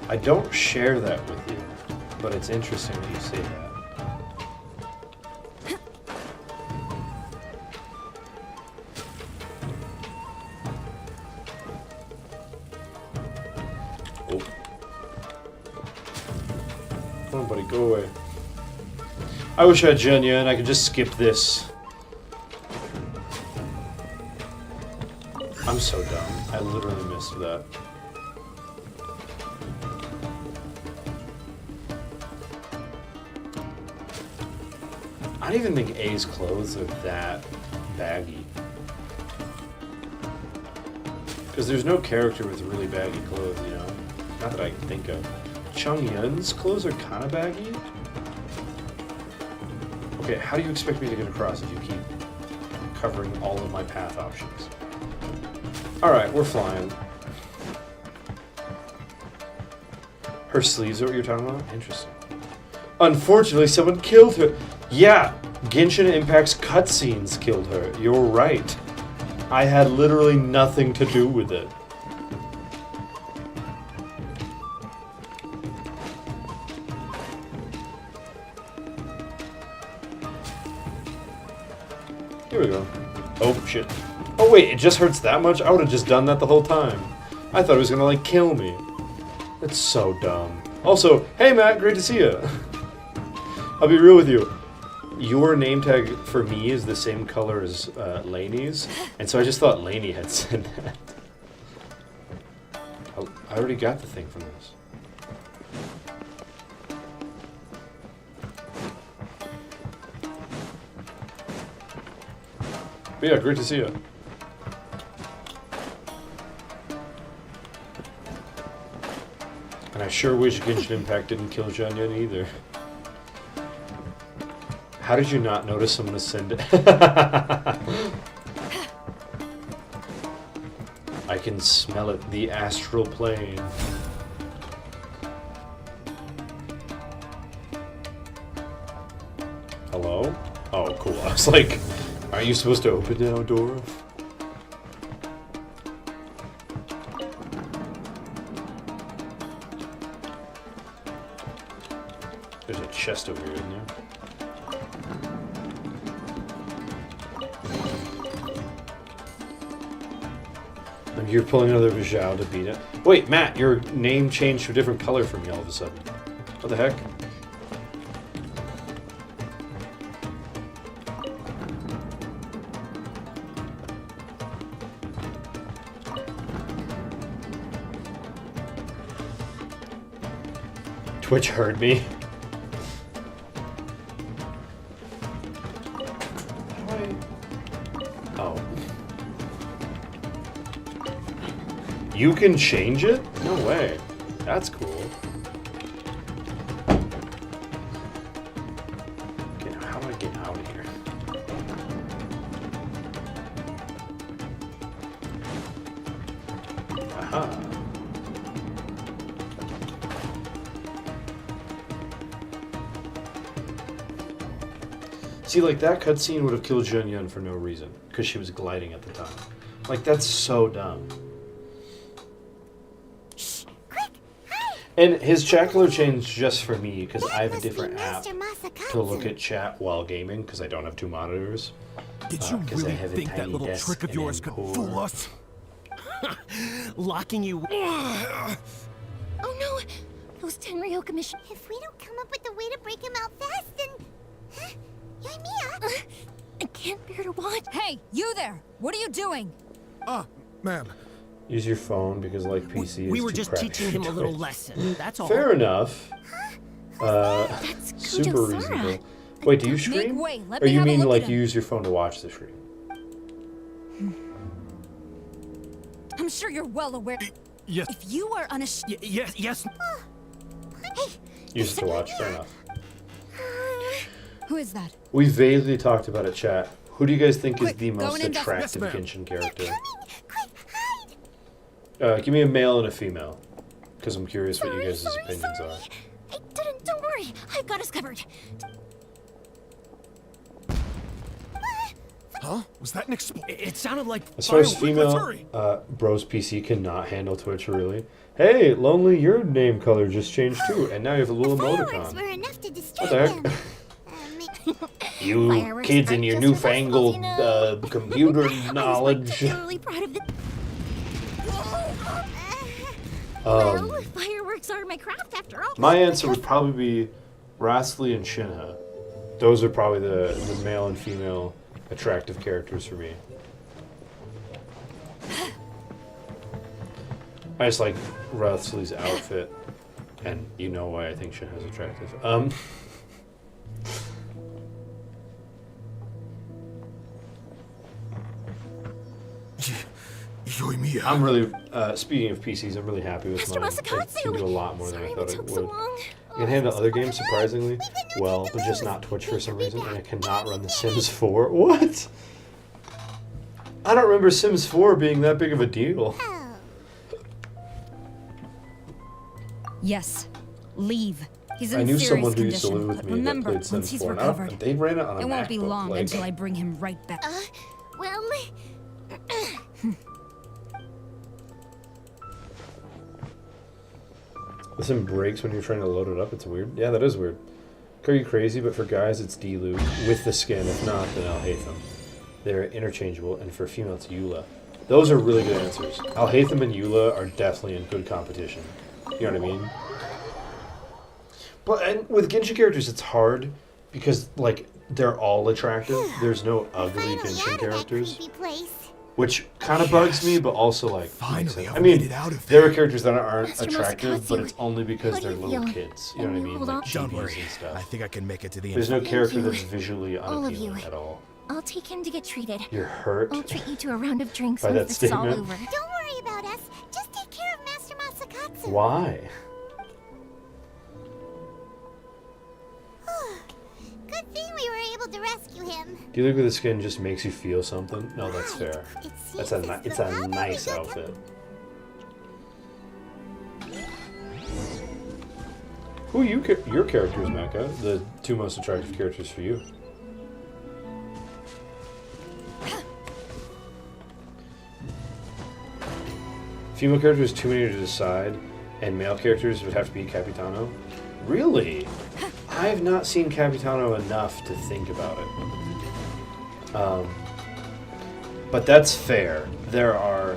I don't share that with you, but it's interesting that you say that. Oh. Come on, buddy, go away. I wish I had Genya and I could just skip this. I'm so dumb. I literally missed that. I don't even think A's clothes are that baggy. Because there's no character with really baggy clothes, you know? Not that I can think of. Chung Yun's clothes are kind of baggy? Okay, how do you expect me to get across if you keep covering all of my path options? Alright, we're flying. Her sleeves are what you're talking about? Interesting. Unfortunately, someone killed her. Yeah, Genshin Impact's cutscenes killed her. You're right. I had literally nothing to do with it. Here we go. Oh, shit. Oh wait, it just hurts that much? I would have just done that the whole time. I thought it was gonna, like, kill me. That's so dumb. Also, hey Matt, great to see you. I'll be real with you. Your name tag for me is the same color as Lainey's, and so I just thought Lainey had said that. I already got the thing from this. But yeah, great to see you. And I sure wish Genshin Impact didn't kill Janyan either. How did you not notice someone ascended? I can smell it, the astral plane. Hello? Oh, cool. I was like, aren't you supposed to open now, Dora? There's a chest over here, isn't there? And you're pulling another Vijao to beat it. Wait, Matt, your name changed to a different color for me all of a sudden. What the heck? Twitch heard me. Oh. You can change it? No way. That's cool. Okay, now how do I get out of here? Aha. See, like, that cutscene would have killed Jun Yun for no reason, because she was gliding at the time. Like, that's so dumb. And his chat color changed just for me, because I have a different app to look at chat while gaming, because I don't have two monitors. Did you really think that little trick of yours could fool us? Locking you... Oh no! Those Tenryo commission... If we don't come up with a way to break him out fast, then... Huh? Yoimiya? I can't bear to watch. Hey, you there! What are you doing? Ma'am. Use your phone, because, like, PC is We were too just crappy teaching him a to little do it. lesson, that's all. Fair enough. That's Super Kujo-Sara. reasonable. Wait, do you stream? way, let Or me you have a mean look like at you him. use your phone to watch the stream? I'm sure you're well aware. Yes. If you are unashamed. Yes. Use it to watch, fair enough. Who is that? We vaguely talked about it, chat. Who do you guys think is Quick, the go most and investigate. attractive Yes, ma'am. Genshin character? Quick, Give me a male and a female. Because I'm curious what you guys' opinions are. I didn't. Don't worry. I've got us covered. Huh? Was that an explosion? It sounded like... As far as Fire, let's female, hurry. Bro's PC cannot handle Twitch, really. Hey, Lonely, your name color just changed too, and now you have a little fireworks emoticon. were enough to What distract the them. heck? You Fireworks kids and aren't your just for newfangled festivals, computer I was knowledge. particularly proud of the... Um, Well, fireworks are my craft after all. My answer would probably be Rastly and Shinha. Those are probably the male and female attractive characters for me. I just like Rastly's outfit, and you know why I think Shinha's attractive. Yoimiya. I'm really, speaking of PCs, I'm really happy with Mr. mine. Masakatsu! It can do a lot more than I Sorry thought we it took would. so long. It can handle other games surprisingly well, but just not Twitch for some reason, and it cannot run The Sims 4. What? I don't remember Sims 4 being that big of a deal. Yes. Leave. He's I in knew serious someone who used to condition. live with But me that remember, played once Sims he's 4. recovered, They ran it on a it won't be MacBook, long like- until I bring him right back. Well... The sim breaks when you're trying to load it up. It's weird. Yeah, that is weird. Are you crazy? But for guys, it's D-Lu with the skin. If not, then I'll hate them. They're interchangeable, and for female, it's Eula. Those are really good answers. Alhaitham and Eula are definitely in good competition. You know what I mean? But and with Genshin characters, it's hard because like they're all attractive. There's no ugly Genshin characters, which kind of bugs me, but also like makes sense. I mean, there are characters that aren't Mr. attractive, but it's Masakatsu, only because how do they're you little feel? kids. You know what I mean? Hold Like on. Don't chibies worry. and stuff. I think I can make it to the There's no end. character you. that's visually All of you. unappealing at all. I'll take him to get treated. You're hurt I'll treat you to a round of drinks by once that this is all statement. over. Don't worry about us. Just take care of Master Masakatsu. Why? Good thing we were able to rescue him. Do you think with the skin just makes you feel something? No, that's fair. It That's seems a as it's though a how nice we got outfit. Who are your characters, Mecca? The two most attractive characters for you? Female characters too many to decide, and male characters would have to be Capitano. Really? I have not seen Capitano enough to think about it. But that's fair. There are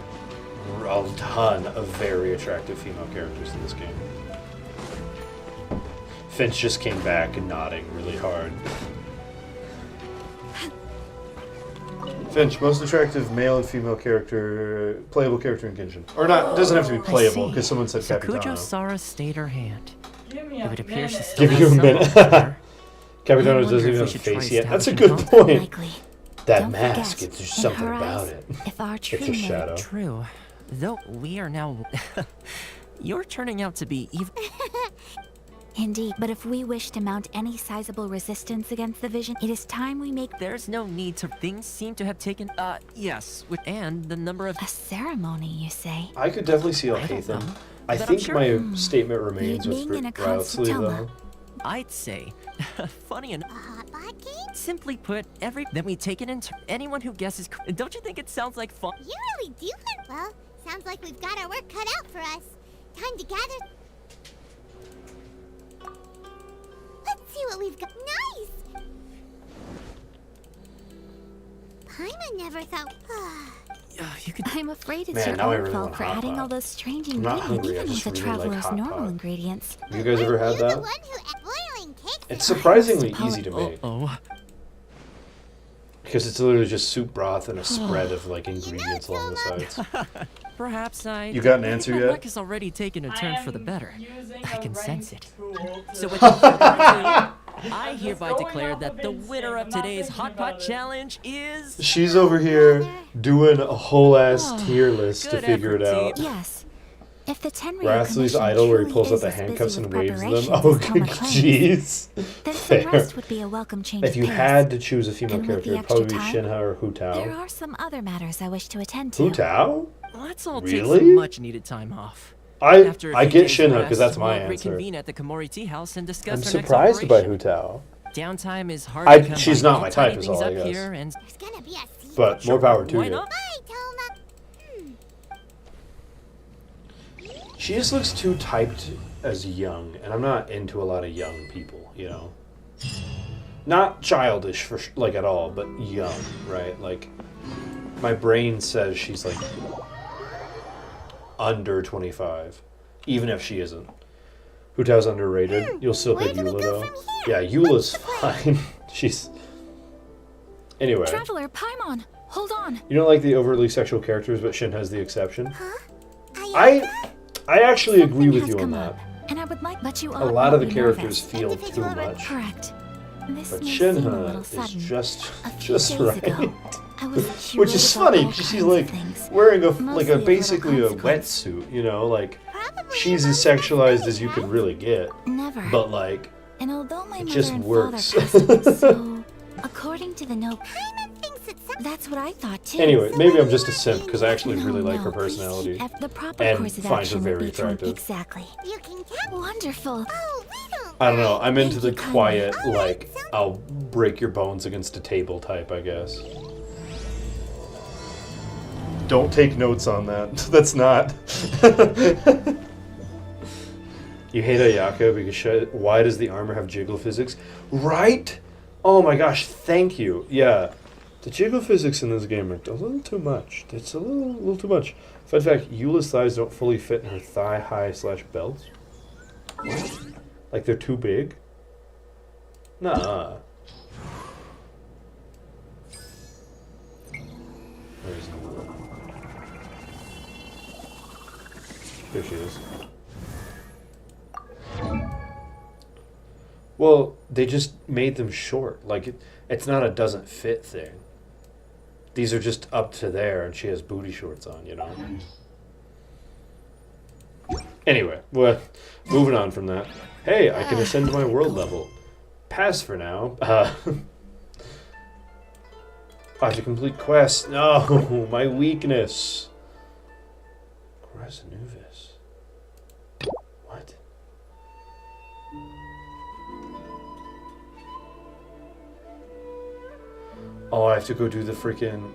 a ton of very attractive female characters in this game. Finch just came back and nodding really hard. Finch, most attractive male and female character, playable character in Genshin. Or not, doesn't have to be playable, because someone said So Capitano. Kujo-Sara stayed her hand. Give me If it appears she minute. still Give you a has minute. something there, Capitano I doesn't wonder even if have we a should try face yet. That's a establishing good contact. point. Likely. That Don't mask, forget, there's in something her about eyes, it. If our It's true a shadow. True. Though we are now... You're turning out to be even... Indeed, but if we wish to mount any sizable resistance against the vision, it is time we make— There's no need to— Things seem to have taken— yes, and the number of— A ceremony, you say? I could definitely see Alhaitham. I think my statement remains with being in a Riley, constant though. coma. I'd say, funny enough, Hotbot game? simply put, then we take it in anyone who guesses. Don't you think it sounds like fun? You really do that well. Sounds like we've got our work cut out for us. Time to gather. Let's see what we've got. Nice! Paimon never thought. I'm afraid it's Man, your now I own really fault want for hot adding pot. all those strange I'm not ingredients, hungry, I even just with the really like traveler's hot normal pot. ingredients. Have you guys ever had You're the that? one who boiling cakes. It's surprisingly easy to make. Oh. Because it's literally just soup broth and a spread of like ingredients along the sides. Perhaps I— You got an answer my yet? luck has already taken a turn for the better. I can sense it. So with I hereby declare that the winner of today's Hot Pot Challenge is— She's over here doing a whole ass tier list to good figure it effort, out. Yes. If the Tenryu Wrathsley's Commission idol where he truly pulls out is the as busy handcuffs with and waves them. preparations Oh, as Koma claims, jeez. then some Fair. rest would be a welcome change If of you pace. had to choose a female And with character, the it'd probably be extra time, Shinha or Hu There Tao. are some other matters I wish to attend to. Hu Tao? Let's all take Really? some much-needed time off. I After a few get days' Shinha rest, because that's my we'll answer. reconvene at the Komori Tea House and discuss I'm our next surprised by operation. Hu Tao. Downtime is hard to come She's by. not my I'll tidy type is things all I up guess. here and— There's gonna be a scene. But more power to why you. not? Bye, Toma. She just looks too typed as young, and I'm not into a lot of young people, you know? Not childish for like at all, but young, right? Like, my brain says she's like under 25, even if she isn't. Hu Tao's underrated. You'll still pick Eula though. Yeah, Eula's fine. She's anyway. Traveler, Paimon, hold on. You don't like the overtly sexual characters, but Shin has the exception. I actually agree with you on that. And I would like, but you A lot of the characters feel too much. Correct. This But may seem a little Shinha is sudden. just days right. ago, I was Which is curious about funny all because she's kinds of like things, wearing a mostly of basically a little consequence. wetsuit, you know, like she's as sexualized as you could really get. Never. But like And although my it mother just and works. father passed away, so according to the note, that's what I thought too. Anyway, maybe I'm just a simp because I actually No, really like her no, please personality keep the proper and course of find her action would very be to- attractive. Exactly. You can get Wonderful. I don't know. I'm into the quiet, like I'll break your bones against a table type, I guess. Don't take notes on that. That's not. You hate Ayaka because why does the armor have jiggle physics? Right? Oh my gosh, thank you. Yeah. The jiggle physics in this game are a little too much. It's a little too much. Fun fact, Eula's thighs don't fully fit in her thigh-high/belt. Like they're too big? Nah. Where's Eula? There she is. Well, they just made them short. Like, it's not a doesn't fit thing. These are just up to there, and she has booty shorts on, you know? Anyway, well, moving on from that. Hey, I can ascend to my world level. Pass for now. I have to complete quests. No, my weakness. Grazanuvis. What? Oh, I have to go do the freaking...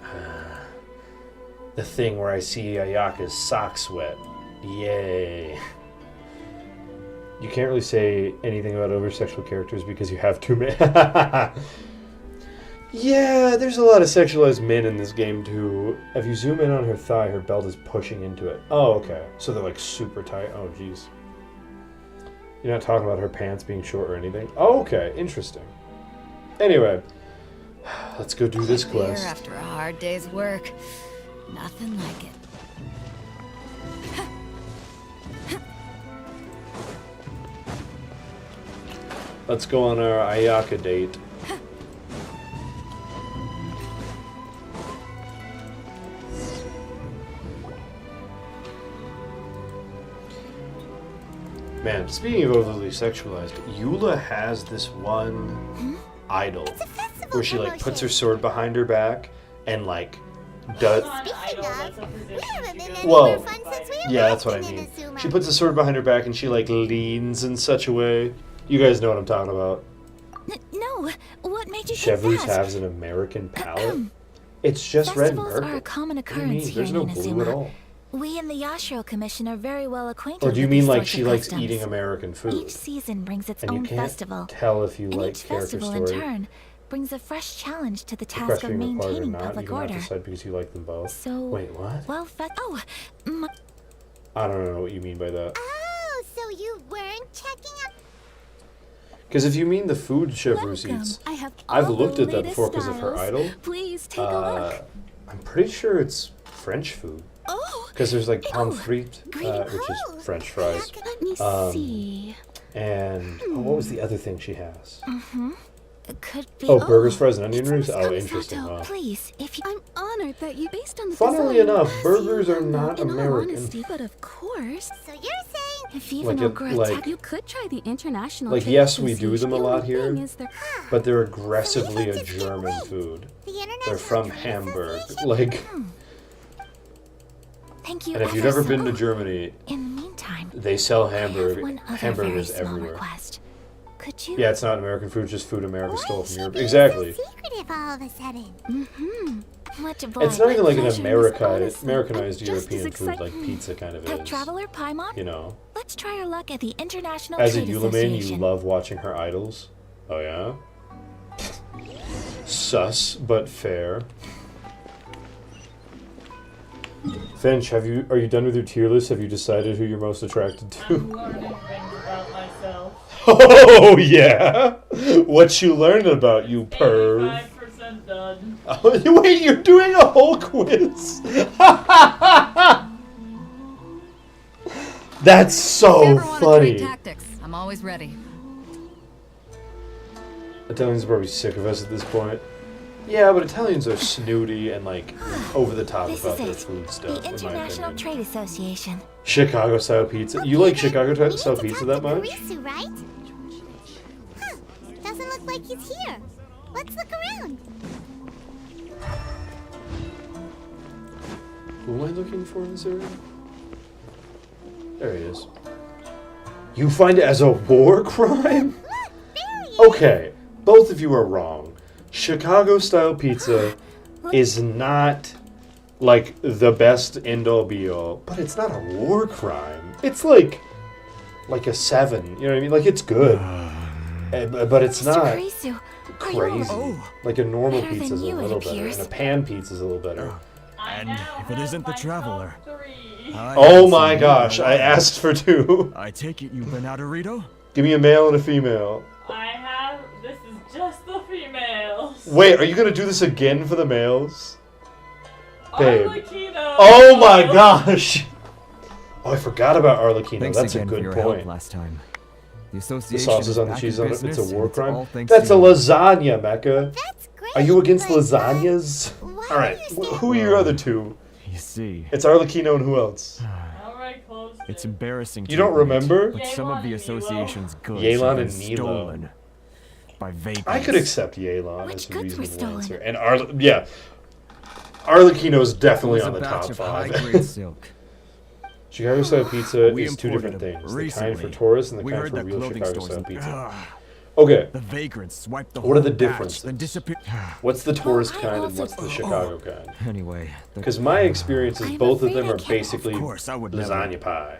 the thing where I see Ayaka's socks wet. Yay. You can't really say anything about over-sexual characters because you have too many... Yeah, there's a lot of sexualized men in this game too. If you zoom in on her thigh, her belt is pushing into it. Oh, okay. So they're like super tight. Oh, jeez. You're not talking about her pants being short or anything? Oh, okay. Interesting. Anyway, let's go do this Beer quest. after a hard day's work. Nothing like it. Let's go on our Ayaka date. Man, speaking of overly sexualized, Eula has this one idol where she like puts her sword behind her back and like does. Speaking of, we haven't been any Well, more fun since we yeah, that's what I erupted in mean. Azuma. She puts the sword behind her back and she like leans in such a way. You guys know what I'm talking about. No, what made you Chevrolet think that? has an American palette. It's just red and Festivals purple. are a common What do you occurrence mean? here There's in no blue Inazuma. at all. We in the Yashiro Commission are very well acquainted Or do you with mean these like sorts she of likes customs. eating American food? Each season brings its And you own can't festival. tell if you and like each character festival in story. turn brings a fresh challenge to the The task of question being required or maintaining not, you public cannot order. decide because you like them both. So, Wait, what? well, I don't know what you mean by that. Oh, so you weren't checking out. Because if you mean the food Chevrolet eats, I've looked at that before because of her idol. Please take a look. I'm pretty sure it's French food. Oh, Because there's like pommes frites, which is French fries. let me see. And what was the other thing she has? Mm-hmm. It could be. Oh, burgers, fries, and onion rings? Oh, interesting. Sato, Wow. please, if you. I'm honored that you, based on the Funnily design, enough, as burgers you are know, not in all American. honesty, but of course. So you're saying If even Like Ogura like- attacked You could try the international. Like, trade yes, we do association. them a The lot only here, thing is they're- but they're aggressively a German food. the International They're from Trade Hamburg. Association? Like, Thank you. and if you've ever never so been to much. Germany, In the meantime, they sell I have one other hamburgers very small everywhere. request. Could you? Yeah, it's not American food, it's just food America stole from Europe. Being Exactly. So secretive all of a sudden. Mm-hmm. Much obliged. It's not even like an pleasure, Miss Honestly. Americanized I'm just as European food like excited- pizza kind of Pet is. Traveler Paimon? You know. Let's try our luck at the International As a Trade Eula main, you Association. love watching her idols. Oh yeah? Sus, but fair. Finch, are you done with your tier list? Have you decided who you're most attracted to? I'm learning things about myself. Oh yeah! What you learned about you perv? 85% done. Oh, wait, you're doing a whole quiz? That's so Ever wanna funny. trade tactics? I'm always ready. Italians are probably sick of us at this point. Yeah, but Italians are snooty and like over the top This about is their it. food stuff. The in my International opinion. Trade Association. Chicago style pizza. You like Chicago style pizza that much? Kurisu, right? Huh. Doesn't look like he's here. Let's look around. Who am I looking for in this area? There he is. You find it as a war crime? Okay, both of you are wrong. Chicago style pizza is not like the best end all be all, but it's not a war crime. It's like a 7. You know what I mean? Like it's good, but it's Mr. not Kurisu, crazy. Like a normal Better pizza is a than you, it little better, appears. and a pan pizza is a little better. And if it isn't the Traveler. I Oh haven't my seen you gosh, in a I while. asked for 2. I take it you've been out of Rito? Give me a male and a female. I have. This is just the females. Wait, are you gonna do this again for the males? Babe. Arlecchino. Oh my gosh! Oh, I forgot about Arlecchino. Thanks That's a again for good your point. help last time. The The association sauces is on the back cheese in on it, it's a business, war and it's all crime. thanks That's to a you. lasagna, Mecca. That's great. Are you against but, lasagnas? Alright, who are your other 2? You see, It's Arlecchino and who else? Alright, close. it's embarrassing to You don't admit, remember? but some of the Yelan and association's goods Yelan have been and Nilo. stolen by vagrants. I could accept Yelan Which as a goods were reasonable stolen? answer. And yeah. Arlecchino's It definitely was on a the batch top of 5. high-grade silk. Chicago style pizza We is 2 imported different them things. The kind for recently. tourists and the We kind heard for that real clothing Chicago stores style and- pizza. Okay, The vagrants swiped the what are the whole batch, differences? then disappeared. What's the tourist I kind and also- what's the Chicago kind? Anyway, the- Because my experience is I'm both of afraid them I are can't- basically Of course, I would never- lasagna pie.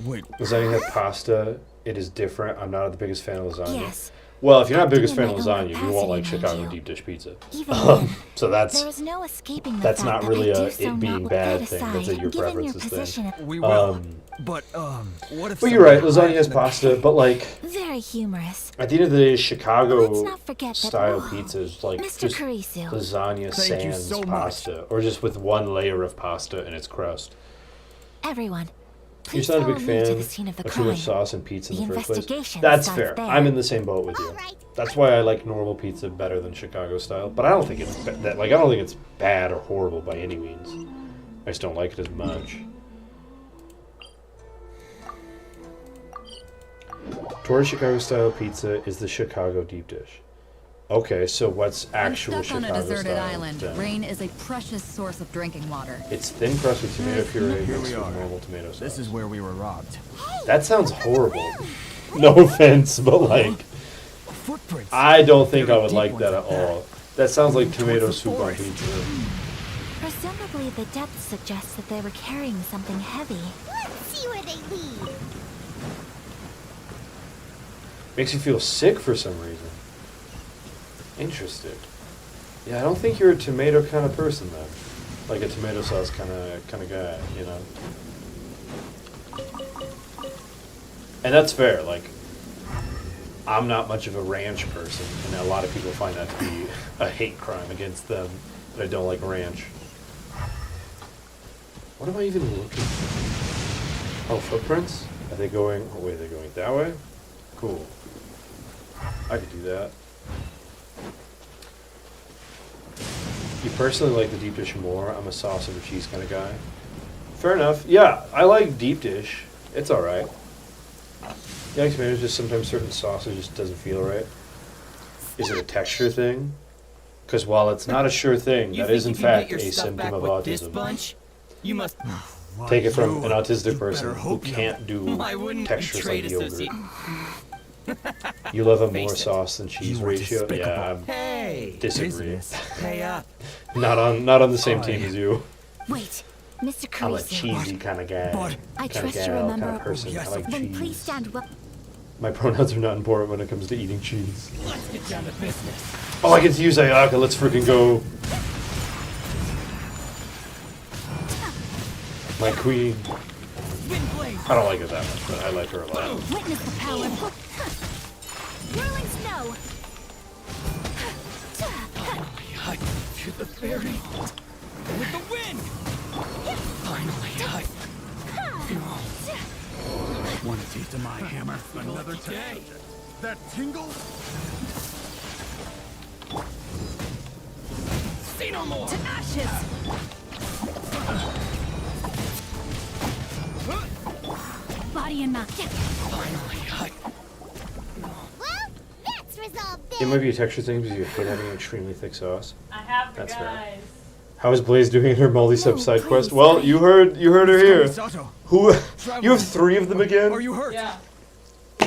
Wait, Lasagna has pasta. It is different. I'm not the biggest fan of lasagna. Yes. Well, if you're not the Acting biggest in fan of my own lasagna, you won't like capacity, Chicago mind you. deep dish pizza. Even then, So that's there is no escaping the that's fact not that really I a do so it not being with bad that thing. aside, That's a your given your preferences position. thing. we will. But what if? But you're right. someone Lasagna hides has the- pasta, but like Very humorous. at the end of the day, Let's Chicago not forget that- style oh, pizza is like Mr. just Kurisu. lasagna Thank you sans so much. pasta, or just with one layer of pasta and its crust. Everyone, You're please not a follow big me fan to the scene of the of too crime. much sauce and pizza in The the first place. investigation That's starts fair. there. I'm in the same boat with you. That's why I like normal pizza better than Chicago style. But I don't think it's I don't think it's bad or horrible by any means. I just don't like it as much. Torta Chicago style pizza is the Chicago deep dish. Okay, so what's actual When stuck on a Chicago deserted style? island, then? rain is a precious source of drinking water. It's thin crust with tomato puree Here mixed we with are. normal tomato sauce. This is where we were robbed. That sounds horrible. No offense, but like, Footprints. I don't think I Very would deep like ones that at at all. That sounds like tomato soup on pizza. Presumably, the depth suggests that they were carrying something heavy. Let's see where they lead. Makes you feel sick for some reason. Interesting. Yeah, I don't think you're a tomato kind of person then. Like a tomato sauce kind of guy, you know. And that's fair. Like, I'm not much of a ranch person, and a lot of people find that to be a hate crime against them. That I don't like ranch. What am I even looking for? Oh, footprints? Are they going? Oh, wait, are they going that way? Cool. I could do that. You personally like the deep dish more. I'm a sauce and cheese kind of guy. Fair enough. Yeah, I like deep dish. It's alright. Yeah, tomatoes, just sometimes certain sauces just doesn't feel right. Is it a texture thing? Because while it's not a sure thing, that is in fact a symptom of autism. You must Take it from an autistic person who can't do textures like yogurt. You love a more sauce than cheese ratio? Yeah, I disagree. Pay up. Not on the same team as you. Wait, Mr. I'm a Carisi. cheesy kind of guy. I Kind of trust you gal, remember. kind of person. I like Then please cheese. stand well. My pronouns are not important when it comes to eating cheese. Let's get down to business. Oh, I get to use Ayaka. Let's freaking go. My queen. I don't like her that much, but I like her a lot. Witness the power. Whirling snow. I feel the fairy. With the wind. Finally, Want a taste of my hammer? Another day. That tingle? See no more. To ashes. Body and mouth. Finally, Well, that's resolved It then. might be a texture thing because you hate having extremely thick sauce. I have the That's guys. fair. How is Blaze doing in her multi-sub side please, quest? Well, you heard her here. Sato, Who? You have 3 of them again? are you hurt? Yeah.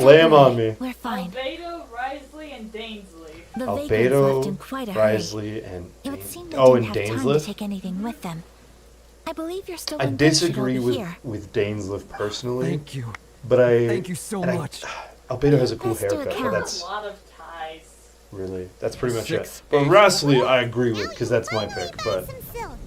Lay 'em on me. We're fine. Albedo, Risley, and Dainsley. The vagrants left in Albedo, quite a hurry. Risley, and It would seem they oh, didn't and have time to Dainsliff. take anything with them. I believe you're still I in good shape disagree over here. with Dainsliff personally, Thank you. but I Thank you so and much. Albedo has a cool Let's do a haircut, but count. that's A lot of ties. really that's pretty much Six. it. But Risley, I agree with because that's my pick. But Some silk.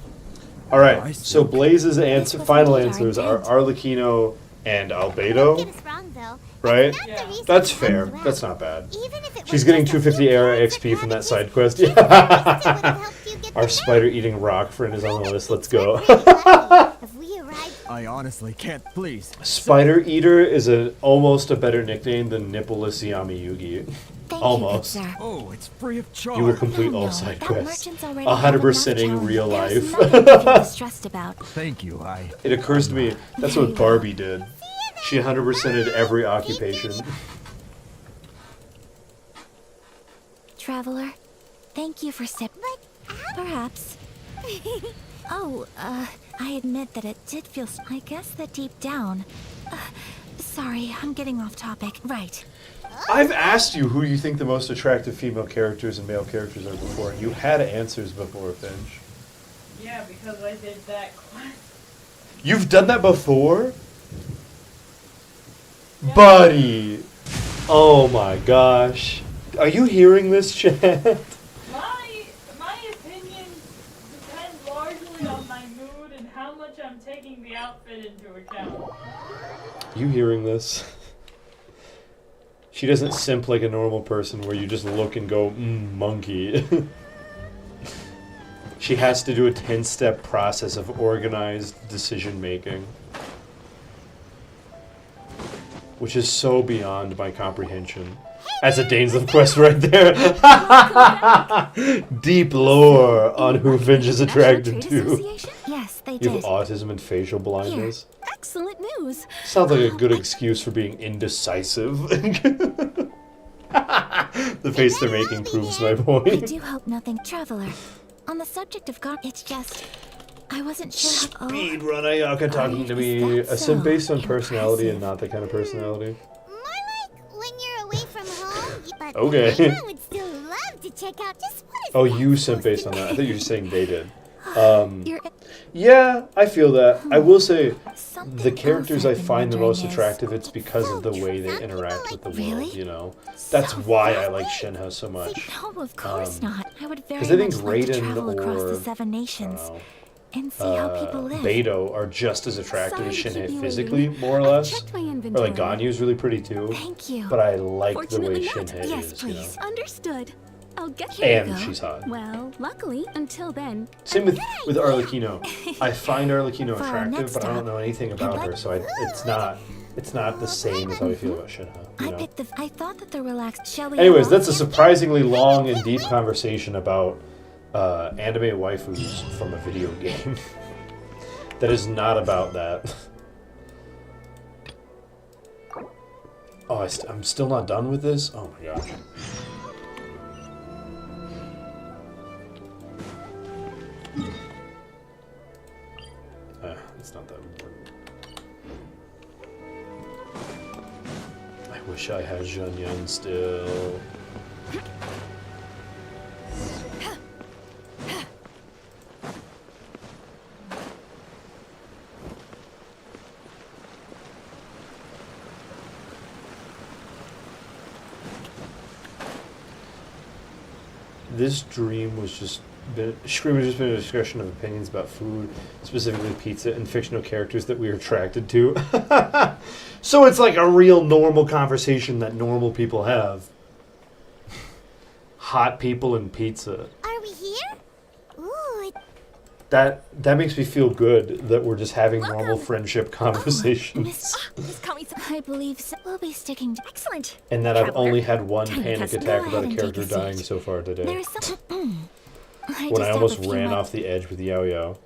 all right, Nice so silk. Blaze's This was final indeed our answers are intent. Arlecchino and Don't Albedo, get us wrong, though. right? That's the reason That's we fair. helped you That's out. not bad. Even if it She's was getting just a 250 few era points XP from that of side quest. It would have Yeah. helped you get Our the spider eating rock friend is on the list. Let's go. If we arrived, I honestly can't. Please. Spider Eater is almost a better nickname than Nippleless Yami Yugi. Thank Almost. you, good sir. Oh, it's free of charge. You will complete No, all no, side that quests. merchant's already 100% in had enough real challenges. life. There's nothing to be stressed about. Thank you. It occurs to me, that's what Barbie did. She 100%ed every occupation. Traveler, thank you for Perhaps. Oh, I admit that it did feel. I guess that deep down. Sorry, I'm getting off topic. Right. I've asked you who you think the most attractive female characters and male characters are before, and you had answers before, Finch. Yeah, because I did that quest. You've done that before? Buddy! Oh my gosh. Are you hearing this, chat? My opinions depend largely on my mood and how much I'm taking the outfit into account. You hearing this? She doesn't simp like a normal person where you just look and go, monkey. She has to do a 10-step process of organized decision making. Which is so beyond my comprehension. That's a Dainsliff quest right there. Deep lore on who Finch is attracted to. Yes, they You did. have autism and facial blindness. Excellent news. Sounds like a good excuse for being indecisive. The face they're making proves my I point. do hope nothing. Traveler, on the subject of God, it's just... I wasn't sure how... Speed run Ayaka talking to me. A sim based on personality and not that kind of personality. When you're away from home, but Okay. I would still love to check out just what is Oh, you sim based on that. I thought you were saying they did. Yeah, I feel that. I will say, the characters I find the most attractive, it's because of the way they interact with the world, you know? That's why I like Shinha so much. No, of course not. I would very I think much like to Raiden travel across the or 7 nations and see how people live. Beto are just as attractive as Sorry to keep Shinhei you physically, waiting. more or less. checked my Or inventory. like Ganyu's really pretty too. Thank you. But I like the way Fortunately not. Shinhei Yes, is, you know? please. Understood. I'll get And she's hot. Well, luckily, until then. Same with Arlecchino. I find Arlecchino For our attractive, next but I don't stop, know anything about her, so it's not the same as how I feel about Shinha. You know? I thought that the relaxed... Shall we... Anyways, that's a surprisingly long and deep conversation about anime waifus from a video game. That is not about that. Oh, I'm still not done with this? Oh my gosh. It's not that important. I wish I had Junyan still. This dream was just Scream has just been a discussion of opinions about food, specifically pizza, and fictional characters that we are attracted to. So it's like a real normal conversation that normal people have. Hot people and pizza. Are we here? Ooh, That makes me feel good that we're just having normal friendship conversations. I believe so. We'll be sticking to... Excellent. And that I've Traveler. only had one Tiny panic cousin, attack go about ahead a and character take a dying seat. so far today. There's some... When I almost ran off the edge with Yao Yao.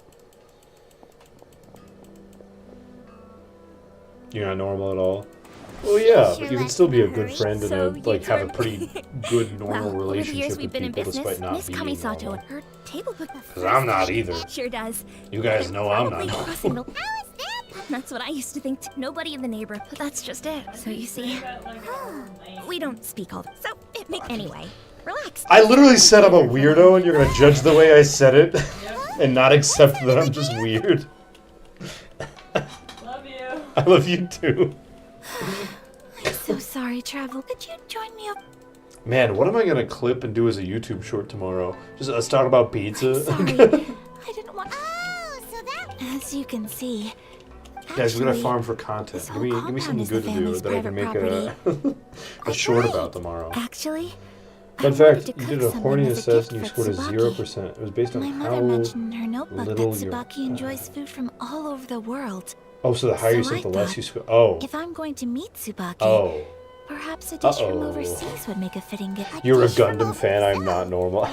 You're not normal at all? Well, yeah, but you can still be a good friend and have a pretty good normal Well, over the years relationship we've with been in people business, despite not Miss being Kamisato normal. and her table book... Because I'm not either. Sure does. You guys know I'm not Probably normal. crossing the... That's what I used to think. Nobody in the neighborhood, but that's just it. So you see, we don't speak all the... So it makes... Anyway, relax. I literally said I'm a weirdo and you're going to judge the way I said it and not accept that I'm just weird. Love you. I love you too. I'm so sorry, Travel. Could you join me up? Man, what am I going to clip and do as a YouTube short tomorrow? Just us talk about pizza? Sorry. I didn't want... Oh, so that... As you can see... Guys, we gotta actually, farm for content. Give me compound something is good the to do family's that I can make private a short about tomorrow. Actually... Fun I fact, wanted to you cook did a some horny as a assess gift and you for scored a Tsubaki. 0%. It was based on My how mother mentioned in her notebook that little you're... Tsubaki enjoys food from all over the world. Oh, so the higher you So sit, I the less thought, you score. Oh. If I'm going to meet Tsubaki, Oh. perhaps a dish from Uh-oh. overseas would make a fitting gift. You're a Gundam fan, I'm not normal.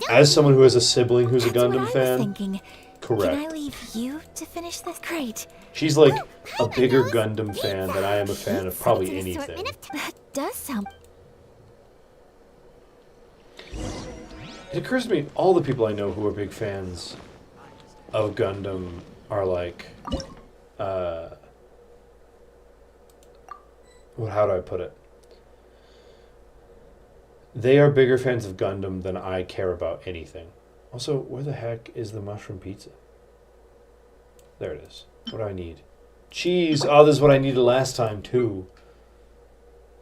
As someone who has a sibling who's a Gundam fan, Thinking, correct. can I leave you to finish this? Great. She's like a bigger Gundam fan than I am a fan of probably anything. That does sound... It occurs to me, all the people I know who are big fans of Gundam are like, how do I put it? They are bigger fans of Gundam than I care about anything. Also, where the heck is the mushroom pizza? There it is. What do I need? Cheese! Oh, this is what I needed last time, too.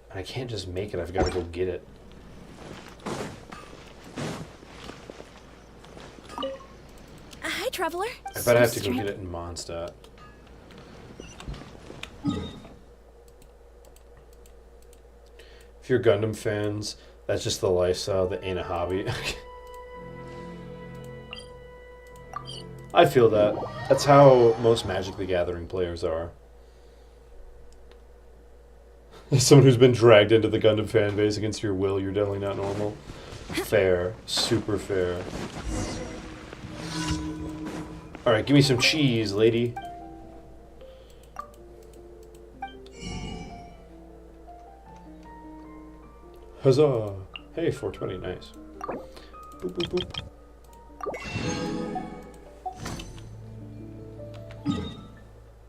And I can't just make it, I've got to go get it. Hi, Traveler. I bet I have to go get it in Mondstadt. If you're Gundam fans, that's just the lifestyle that ain't a hobby. I feel that. That's how most Magic the Gathering players are. As someone who's been dragged into the Gundam fan base against your will, you're definitely not normal. Fair. Super fair. Alright, give me some cheese, lady. Huzzah! Hey, 420, nice. Boop, boop, boop.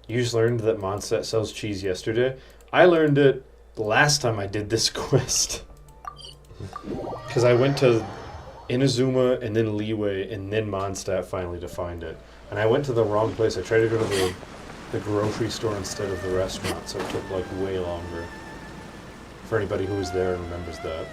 You just learned that Mondstadt sells cheese yesterday? I learned it the last time I did this quest. Because I went to Inazuma and then Leeway and then Mondstadt finally to find it. And I went to the wrong place. I tried to go to the grocery store instead of the restaurant, so it took like way longer. For anybody who was there and remembers that.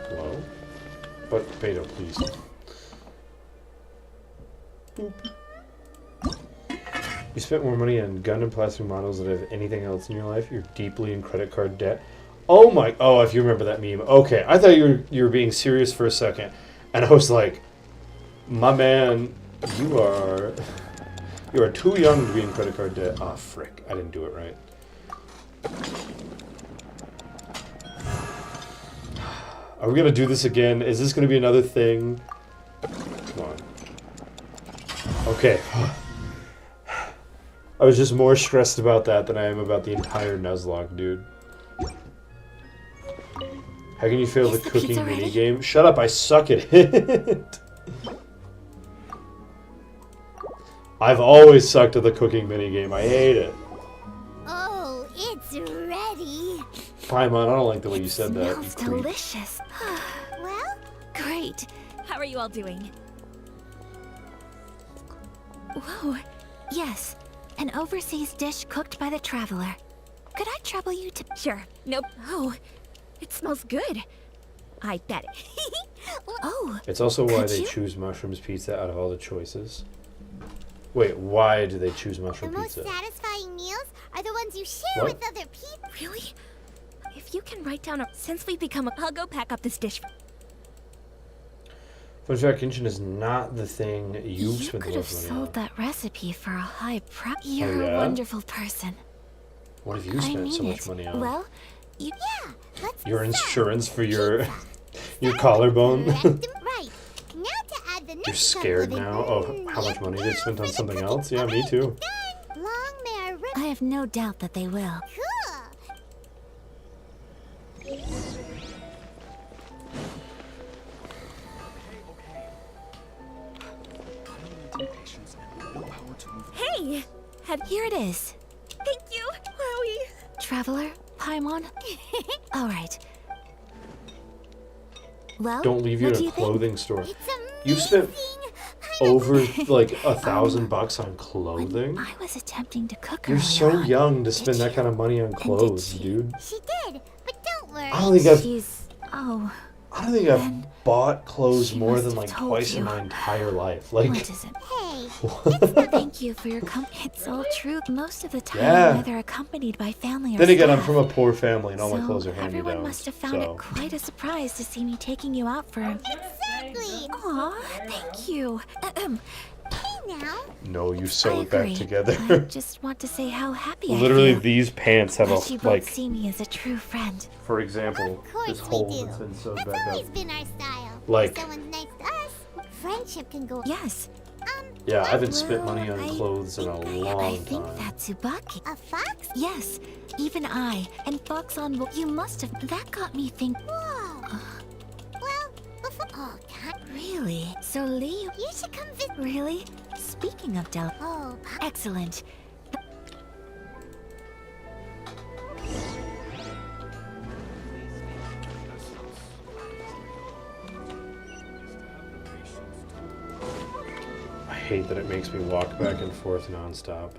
Hello? But Beto, please. Boop. You spent more money on Gundam plastic models than have anything else in your life. You're deeply in credit card debt. Oh my! Oh, if you remember that meme. Okay, I thought you were being serious for a second, and I was like, my man, you are too young to be in credit card debt. Ah, frick! I didn't do it right. Are we gonna do this again? Is this gonna be another thing? Come on. Okay. I was just more stressed about that than I am about the entire Nuzlocke, dude. How can you fail the cooking minigame? Shut up, I suck at it. I've always sucked at the cooking minigame. I hate it. Oh, it's ready. Paimon, I don't like the way you said that. Smells delicious. Well, great. How are you all doing? Whoa. Yes. An overseas dish cooked by the traveler. Could I trouble you to... Sure. Nope. Oh, it smells good. I bet it. Oh. It's also why they choose mushrooms pizza out of all the choices. Wait, why do they choose mushroom pizza? The most satisfying meals are the ones you share with other people. Really? If you can write down a... Since we've become a... I'll go pack up this dish. Fun fact, GENSHIN is not the thing you've spent the most money on. You could have sold that recipe for a high price. You're a wonderful person. What have you spent so much money on? Well, your insurance for your collarbone? Right. Now to add the You're scared now of how much money they spent on something else? Yeah, me too. Long may our I have no doubt that they will. Cool. Hey! Here it is. Thank you, Chloe. Traveler, Paimon. All right. Well, don't leave you in a clothing store. You've spent over like $1,000 on clothing. I was attempting to cook. You're so young to spend that kind of money on clothes, dude. She did, but don't worry. I don't think I've. Oh. I don't think I've bought clothes more than like twice in my entire life. Like, what is it? Hey, thank you for your It's all true. Most of the time, I'm either accompanied by family or then again, staff. I'm from a poor family and all my clothes are hand-me-downs. Everyone must have found it quite a surprise to see me taking you out for... Exactly. Aw, thank you. Hey now. No, you sew it back I together. just want to say how happy Literally, I feel. these pants have That a you both like. see me as a true friend. For example, this hole that's been sewed back up. Always been our style. Like. If someone's nice to us, friendship can go. Yes. Yeah, I haven't spent money on clothes in a I long think time. that's Tsubaki. A fox? Yes, even I. And fox on... You must have... That got me thinking... Whoa. Well, before... Oh, God. Really? So Lee... You should come visit... Really? Speaking of Del... Oh, excellent. I hate that it makes me walk back and forth nonstop.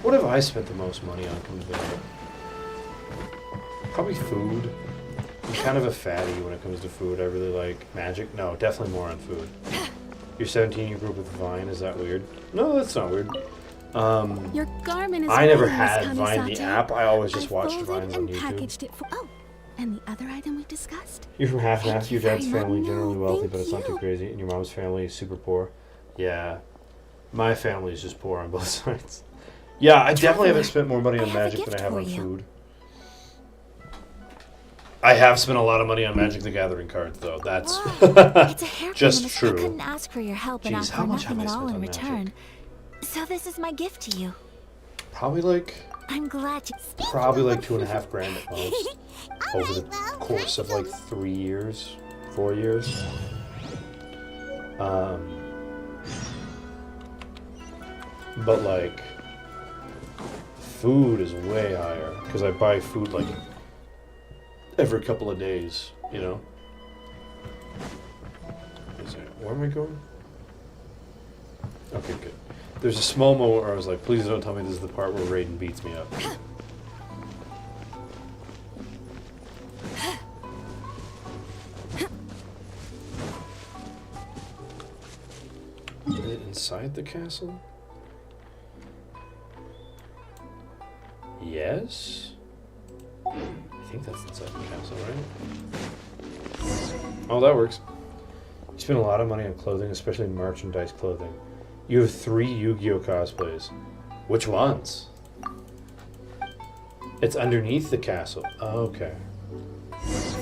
What have I spent the most money on comes to it? Probably food. I'm kind of a fatty when it comes to food. I really like magic. No, definitely more on food. You're 17, you grew up with Vine. Is that weird? No, that's not weird. Your garment is I never ready, Miss had Vine the Kamisata. app. I always just I've watched folded Vines on and YouTube. packaged it for... Oh, And the other item we discussed? You're from half and half. Your dad's very family much. generally No, wealthy, but thank it's not too you. crazy. And your mom's family is super poor. Yeah. My family is just poor on both sides. Yeah, I definitely haven't spent more money on magic than I have on food. I have spent a lot of money on Magic the Gathering cards, though. That's It's a haircut just and I true. couldn't ask for your help and Jeez, ask how for much have nothing I at all spent in on return. Magic? So this is my gift to you. Probably like I'm glad you. Probably like $2.5 grand at most over the course of like 3 years, 4 years. But like food is way higher because I buy food like every couple of days, you know. Where am I going? Okay, good. There's a small moment where I was like, please don't tell me this is the part where Raiden beats me up. Is it inside the castle? Yes? I think that's inside the castle, right? Oh, that works. You spend a lot of money on clothing, especially merchandise clothing. You have 3 Yu-Gi-Oh cosplays. Which ones? It's underneath the castle. Oh, okay.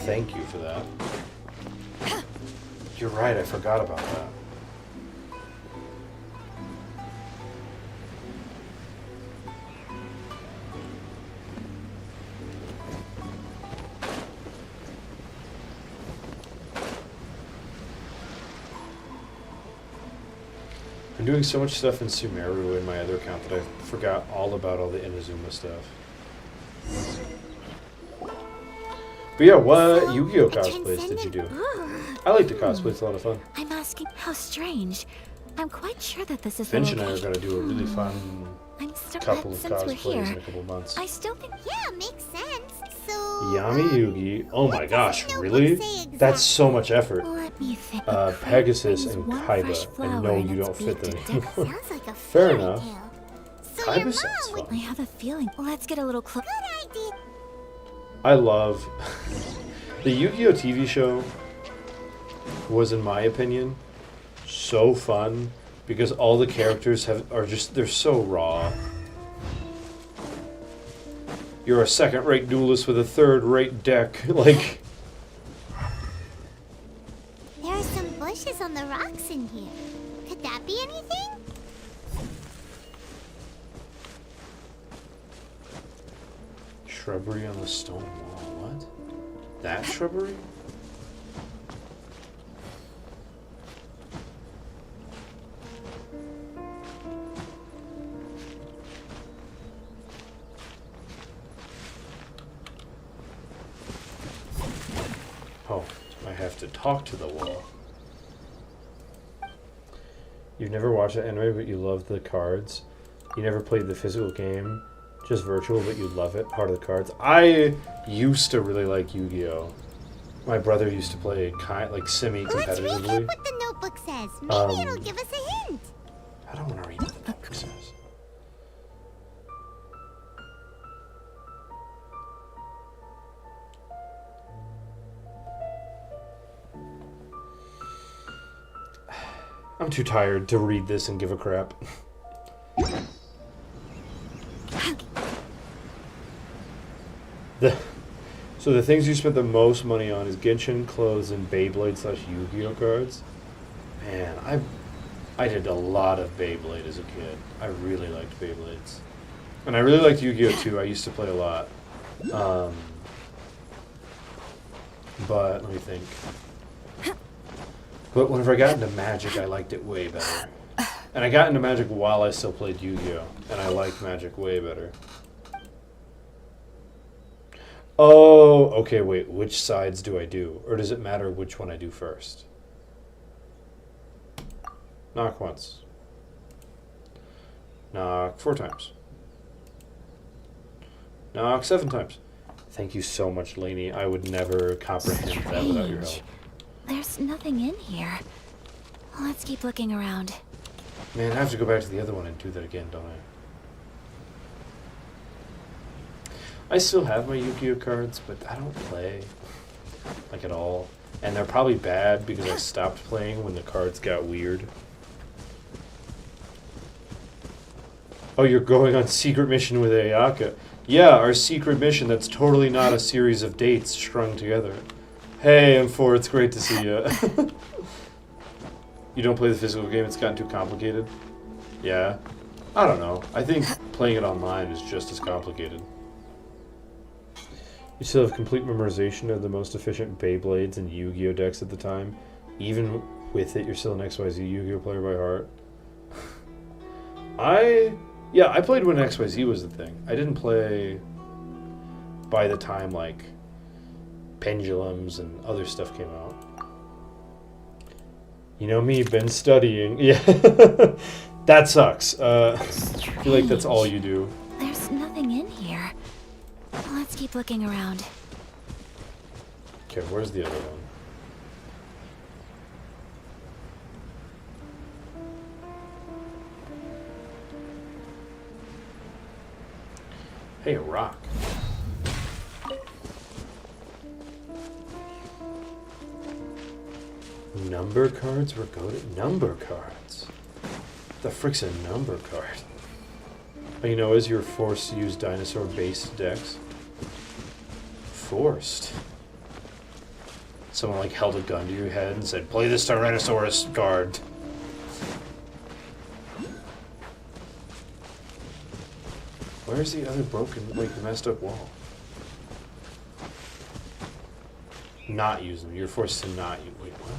Thank you for that. You're right, I forgot about that. I'm doing so much stuff in Sumeru in my other account that I forgot all about all the Inazuma stuff. But yeah, what Yu-Gi-Oh cosplays did you do? I like to cosplay, it's a lot of fun. I'm asking how strange. I'm quite sure that this is Finch the and I are location. going to do a really fun couple of since we're cosplays here, in a couple of months. I still think. Yeah, makes sense. So. Yami Yugi. Oh my gosh, really? That's so much effort. Let me think. Pegasus and Kaiba. And no, you don't fit them anymore. Sounds like a Fair fairy enough. tale. So your Kaiba mom sounds would. fun. I have a feeling. Let's get a little closer. Good idea. I love the Yu-Gi-Oh TV show was, in my opinion, so fun because all the characters they're so raw. You're a second-rate duelist with a third-rate deck, like. There are some bushes on the rocks in here. Could that be anything? Shrubbery on the stone wall. What? That shrubbery? Oh, I have to talk to the wall. You've never watched the anime, but you love the cards. You never played the physical game, just virtual, but you love it. Heart of the Cards. I used to really like Yu-Gi-Oh. My brother used to play like semi-competitively. Let's read what the notebook says. Maybe it'll give us a hint. I don't want to read what the notebook says. I'm too tired to read this and give a crap. So the things you spent the most money on is Genshin, clothes, and Beyblade / Yu-Gi-Oh cards. Man, I did a lot of Beyblade as a kid. I really liked Beyblades. And I really liked Yu-Gi-Oh too. I used to play a lot. But let me think. But whenever I got into Magic, I liked it way better. And I got into Magic while I still played Yu-Gi-Oh! And I liked Magic way better. Oh, okay, wait. Which sides do I do? Or does it matter which one I do first? Knock once. Knock 4 times. Knock 7 times. Thank you so much, Lainey. I would never comprehend that without your help. There's nothing in here. Let's keep looking around. Man, I have to go back to the other one and do that again, don't I? I still have my Yu-Gi-Oh cards, but I don't play, like, at all. And they're probably bad because I stopped playing when the cards got weird. Oh, you're going on secret mission with Ayaka. Yeah, our secret mission that's totally not a series of dates strung together. Hey, M4, it's great to see you. You don't play the physical game, it's gotten too complicated? Yeah. I don't know. I think playing it online is just as complicated. You still have complete memorization of the most efficient Beyblades and Yu-Gi-Oh decks at the time. Even with it, you're still an XYZ Yu-Gi-Oh player by heart. Yeah, I played when XYZ was the thing. I didn't play by the time, like, Pendulums and other stuff came out. You know me, been studying. Yeah, that sucks. I feel like that's all you do. There's nothing in here. Let's keep looking around. Okay, where's the other one? Hey, a rock. Number cards were goated? Number cards? The frick's a number card? Oh, you know, as you're forced to use dinosaur-based decks. Forced? Someone, like, held a gun to your head and said, play this Tyrannosaurus card. Where's the other broken, like, messed up wall? Not use them. You're forced to not use. Wait, what?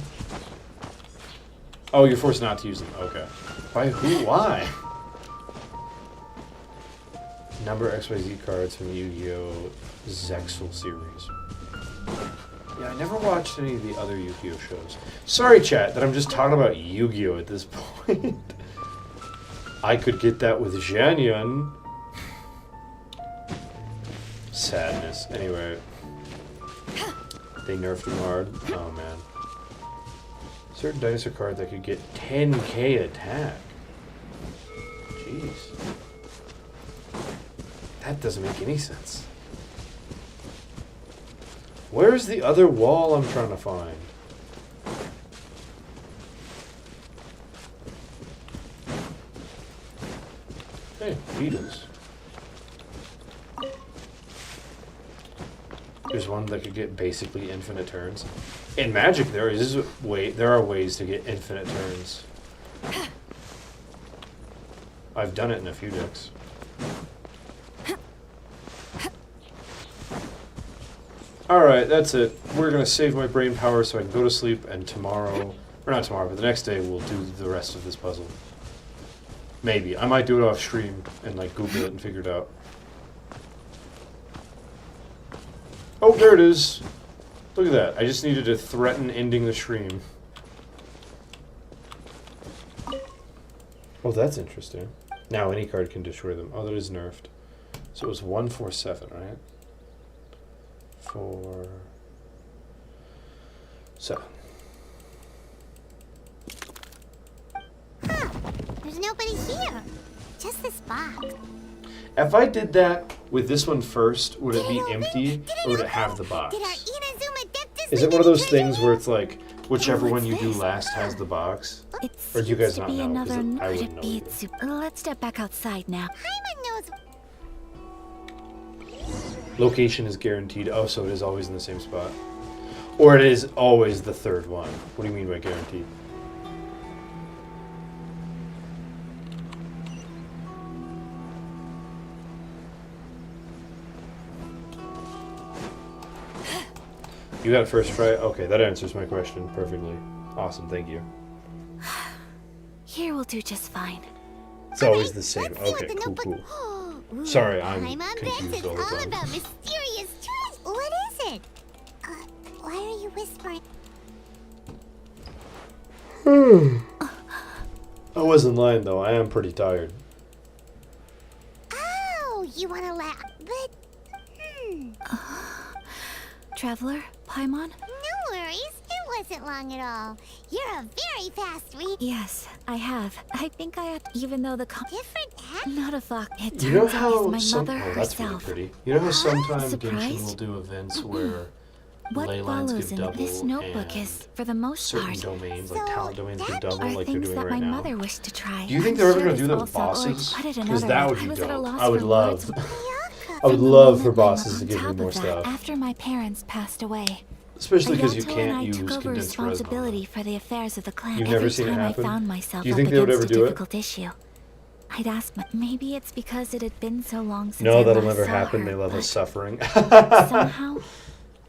Oh, you're forced not to use them. Okay. By who? Why? Number XYZ cards from Yu-Gi-Oh! Zexal series. Yeah, I never watched any of the other Yu-Gi-Oh! Shows. Sorry, chat, that I'm just talking about Yu-Gi-Oh! At this point. I could get that with Xianyun. Sadness. Anyway. They nerfed him hard. Oh, man. Certain dinosaur card that could get 10k attack. Jeez. That doesn't make any sense. Where's the other wall I'm trying to find? Hey, beetles. There's one that could get basically infinite turns. In Magic, there are ways to get infinite turns. I've done it in a few decks. Alright, that's it. We're gonna save my brain power so I can go to sleep, and tomorrow, or not tomorrow, but the next day we'll do the rest of this puzzle. Maybe. I might do it off stream and, like, Google it and figure it out. Oh, there it is. Look at that. I just needed to threaten ending the stream. Oh, that's interesting. Now any card can destroy them. Oh, that is nerfed. So it was 147, right? 4, 7. Huh. There's nobody here. Just this box. If I did that with this one first, would it be empty or would it have the box? Is it one of those things where it's like, whichever one you do last has the box? Or do you guys not know? 'Cause I wouldn't know either. Let's step back outside now. Location is guaranteed. Oh, so it is always in the same spot. Or it is always the third one. What do you mean by guaranteed? You got it first try? Okay, that answers my question perfectly. Awesome, thank you. Here will do just fine. It's always the same. Okay, cool. Sorry, I'm confused all the all time. about mysterious treasure. What is it? Why are you whispering? I wasn't lying though. I am pretty tired. Oh, you want to laugh, but Traveler, Paimon? no worries. It wasn't long at all. You're a very fast read. Yes, I have. I think I have, even though the different hat? not a fox. It You know turns out how it's my mother that's really herself. pretty. You know how sometimes Surprised? Genshin will do events where What ley lines follows give in double this notebook and is, for the most certain part, domains, like talent domains, give double, are like they're things doing that right my now. mother wished to try. Do you think I'm they're ever sure gonna do this the also- or bosses? put it Because another that way, would I be was at a dope. loss I would for love, words. I would From the love moment for my bosses mom- to give me on top more of that, stuff. After my parents passed away, Especially because you Ayato and can't I use took over condensed responsibility for the affairs of the clan. You've Every never seen it time happen? I found myself Do you up think they would against ever a do it? difficult issue, I'd ask maybe it's because it had been so long since No, I that'll last never saw happen. her, They love but us suffering. somehow,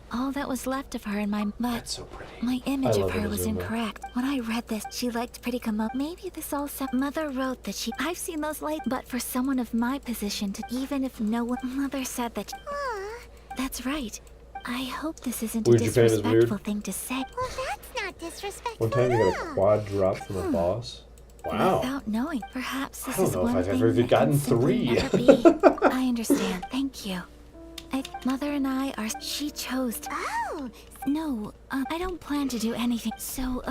all that was left of her in my my image I of love her was Inazuma. incorrect. When I read this, she liked pretty maybe this all Mother wrote that I've seen those lights, but for someone of my position to, even if no one, Mother said that. That's right. I hope this isn't Weird a Japan is weird. disrespectful thing to say. Well, that's not disrespectful. One time you got a quad drop from a boss. Wow. Without knowing, perhaps this I don't is know if one I've thing ever that gotten can simply 3. never be. I understand. Thank you. Mother and I are. She chose. Oh. No, I don't plan to do anything. So,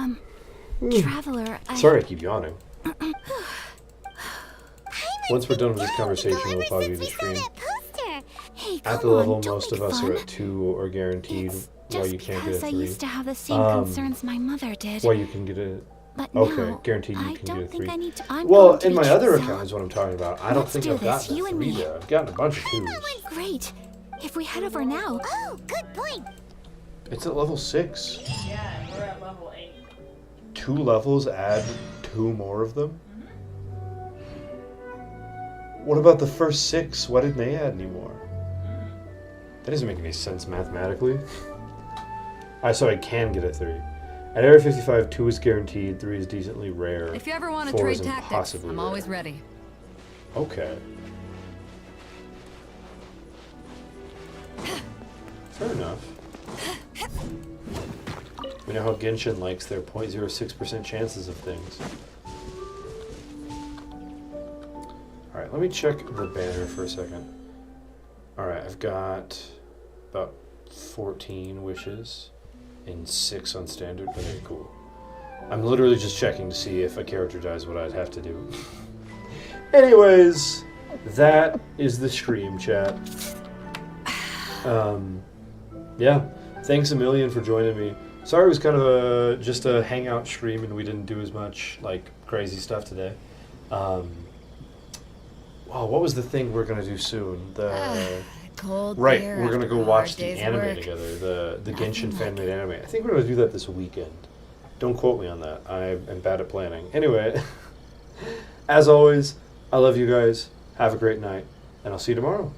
Traveler, Sorry, I keep yawning. Once we're done with this conversation, we'll probably do the stream. Hey, At the level most of us are at 2 or guaranteed, why you can't get a because I 3. used to have the same concerns my mother did. Why you can get a... But Okay, no, guaranteed you I can don't get a think 3. I need to. I'm Well, going to in be my other truthful. account is what I'm talking about. I don't Let's think do I've this, gotten you a and 3 me. yet. I've gotten a bunch of 2s. Great. If we head over now. Oh, good point. It's at level 6. Yeah, and we're at level 8. 2 levels add 2 more of them? What about the first 6? Why didn't they add any more? That doesn't make any sense mathematically. So I can get a 3. At Area 55, 2 is guaranteed, 3 is decently rare. If you ever want to 4 trade is tactics, impossibly I'm rare. always ready. Okay. Fair enough. We know how Genshin likes their 0.06% chances of things. Alright, let me check the banner for a second. Alright, I've got about 14 wishes and 6 on standard. Okay, cool. I'm literally just checking to see if a character dies, what I'd have to do. Anyways, that is the stream, chat. Yeah, thanks a million for joining me. Sorry it was kind of just a hangout stream and we didn't do as much like crazy stuff today. Wow, what was the thing we're gonna do soon? The Cold right, beer we're gonna after go a watch hard the day's anime work. together, the Genshin fan-made anime. I think we're gonna do that this weekend. Don't quote me on that. I am bad at planning. Anyway, as always, I love you guys. Have a great night, and I'll see you tomorrow.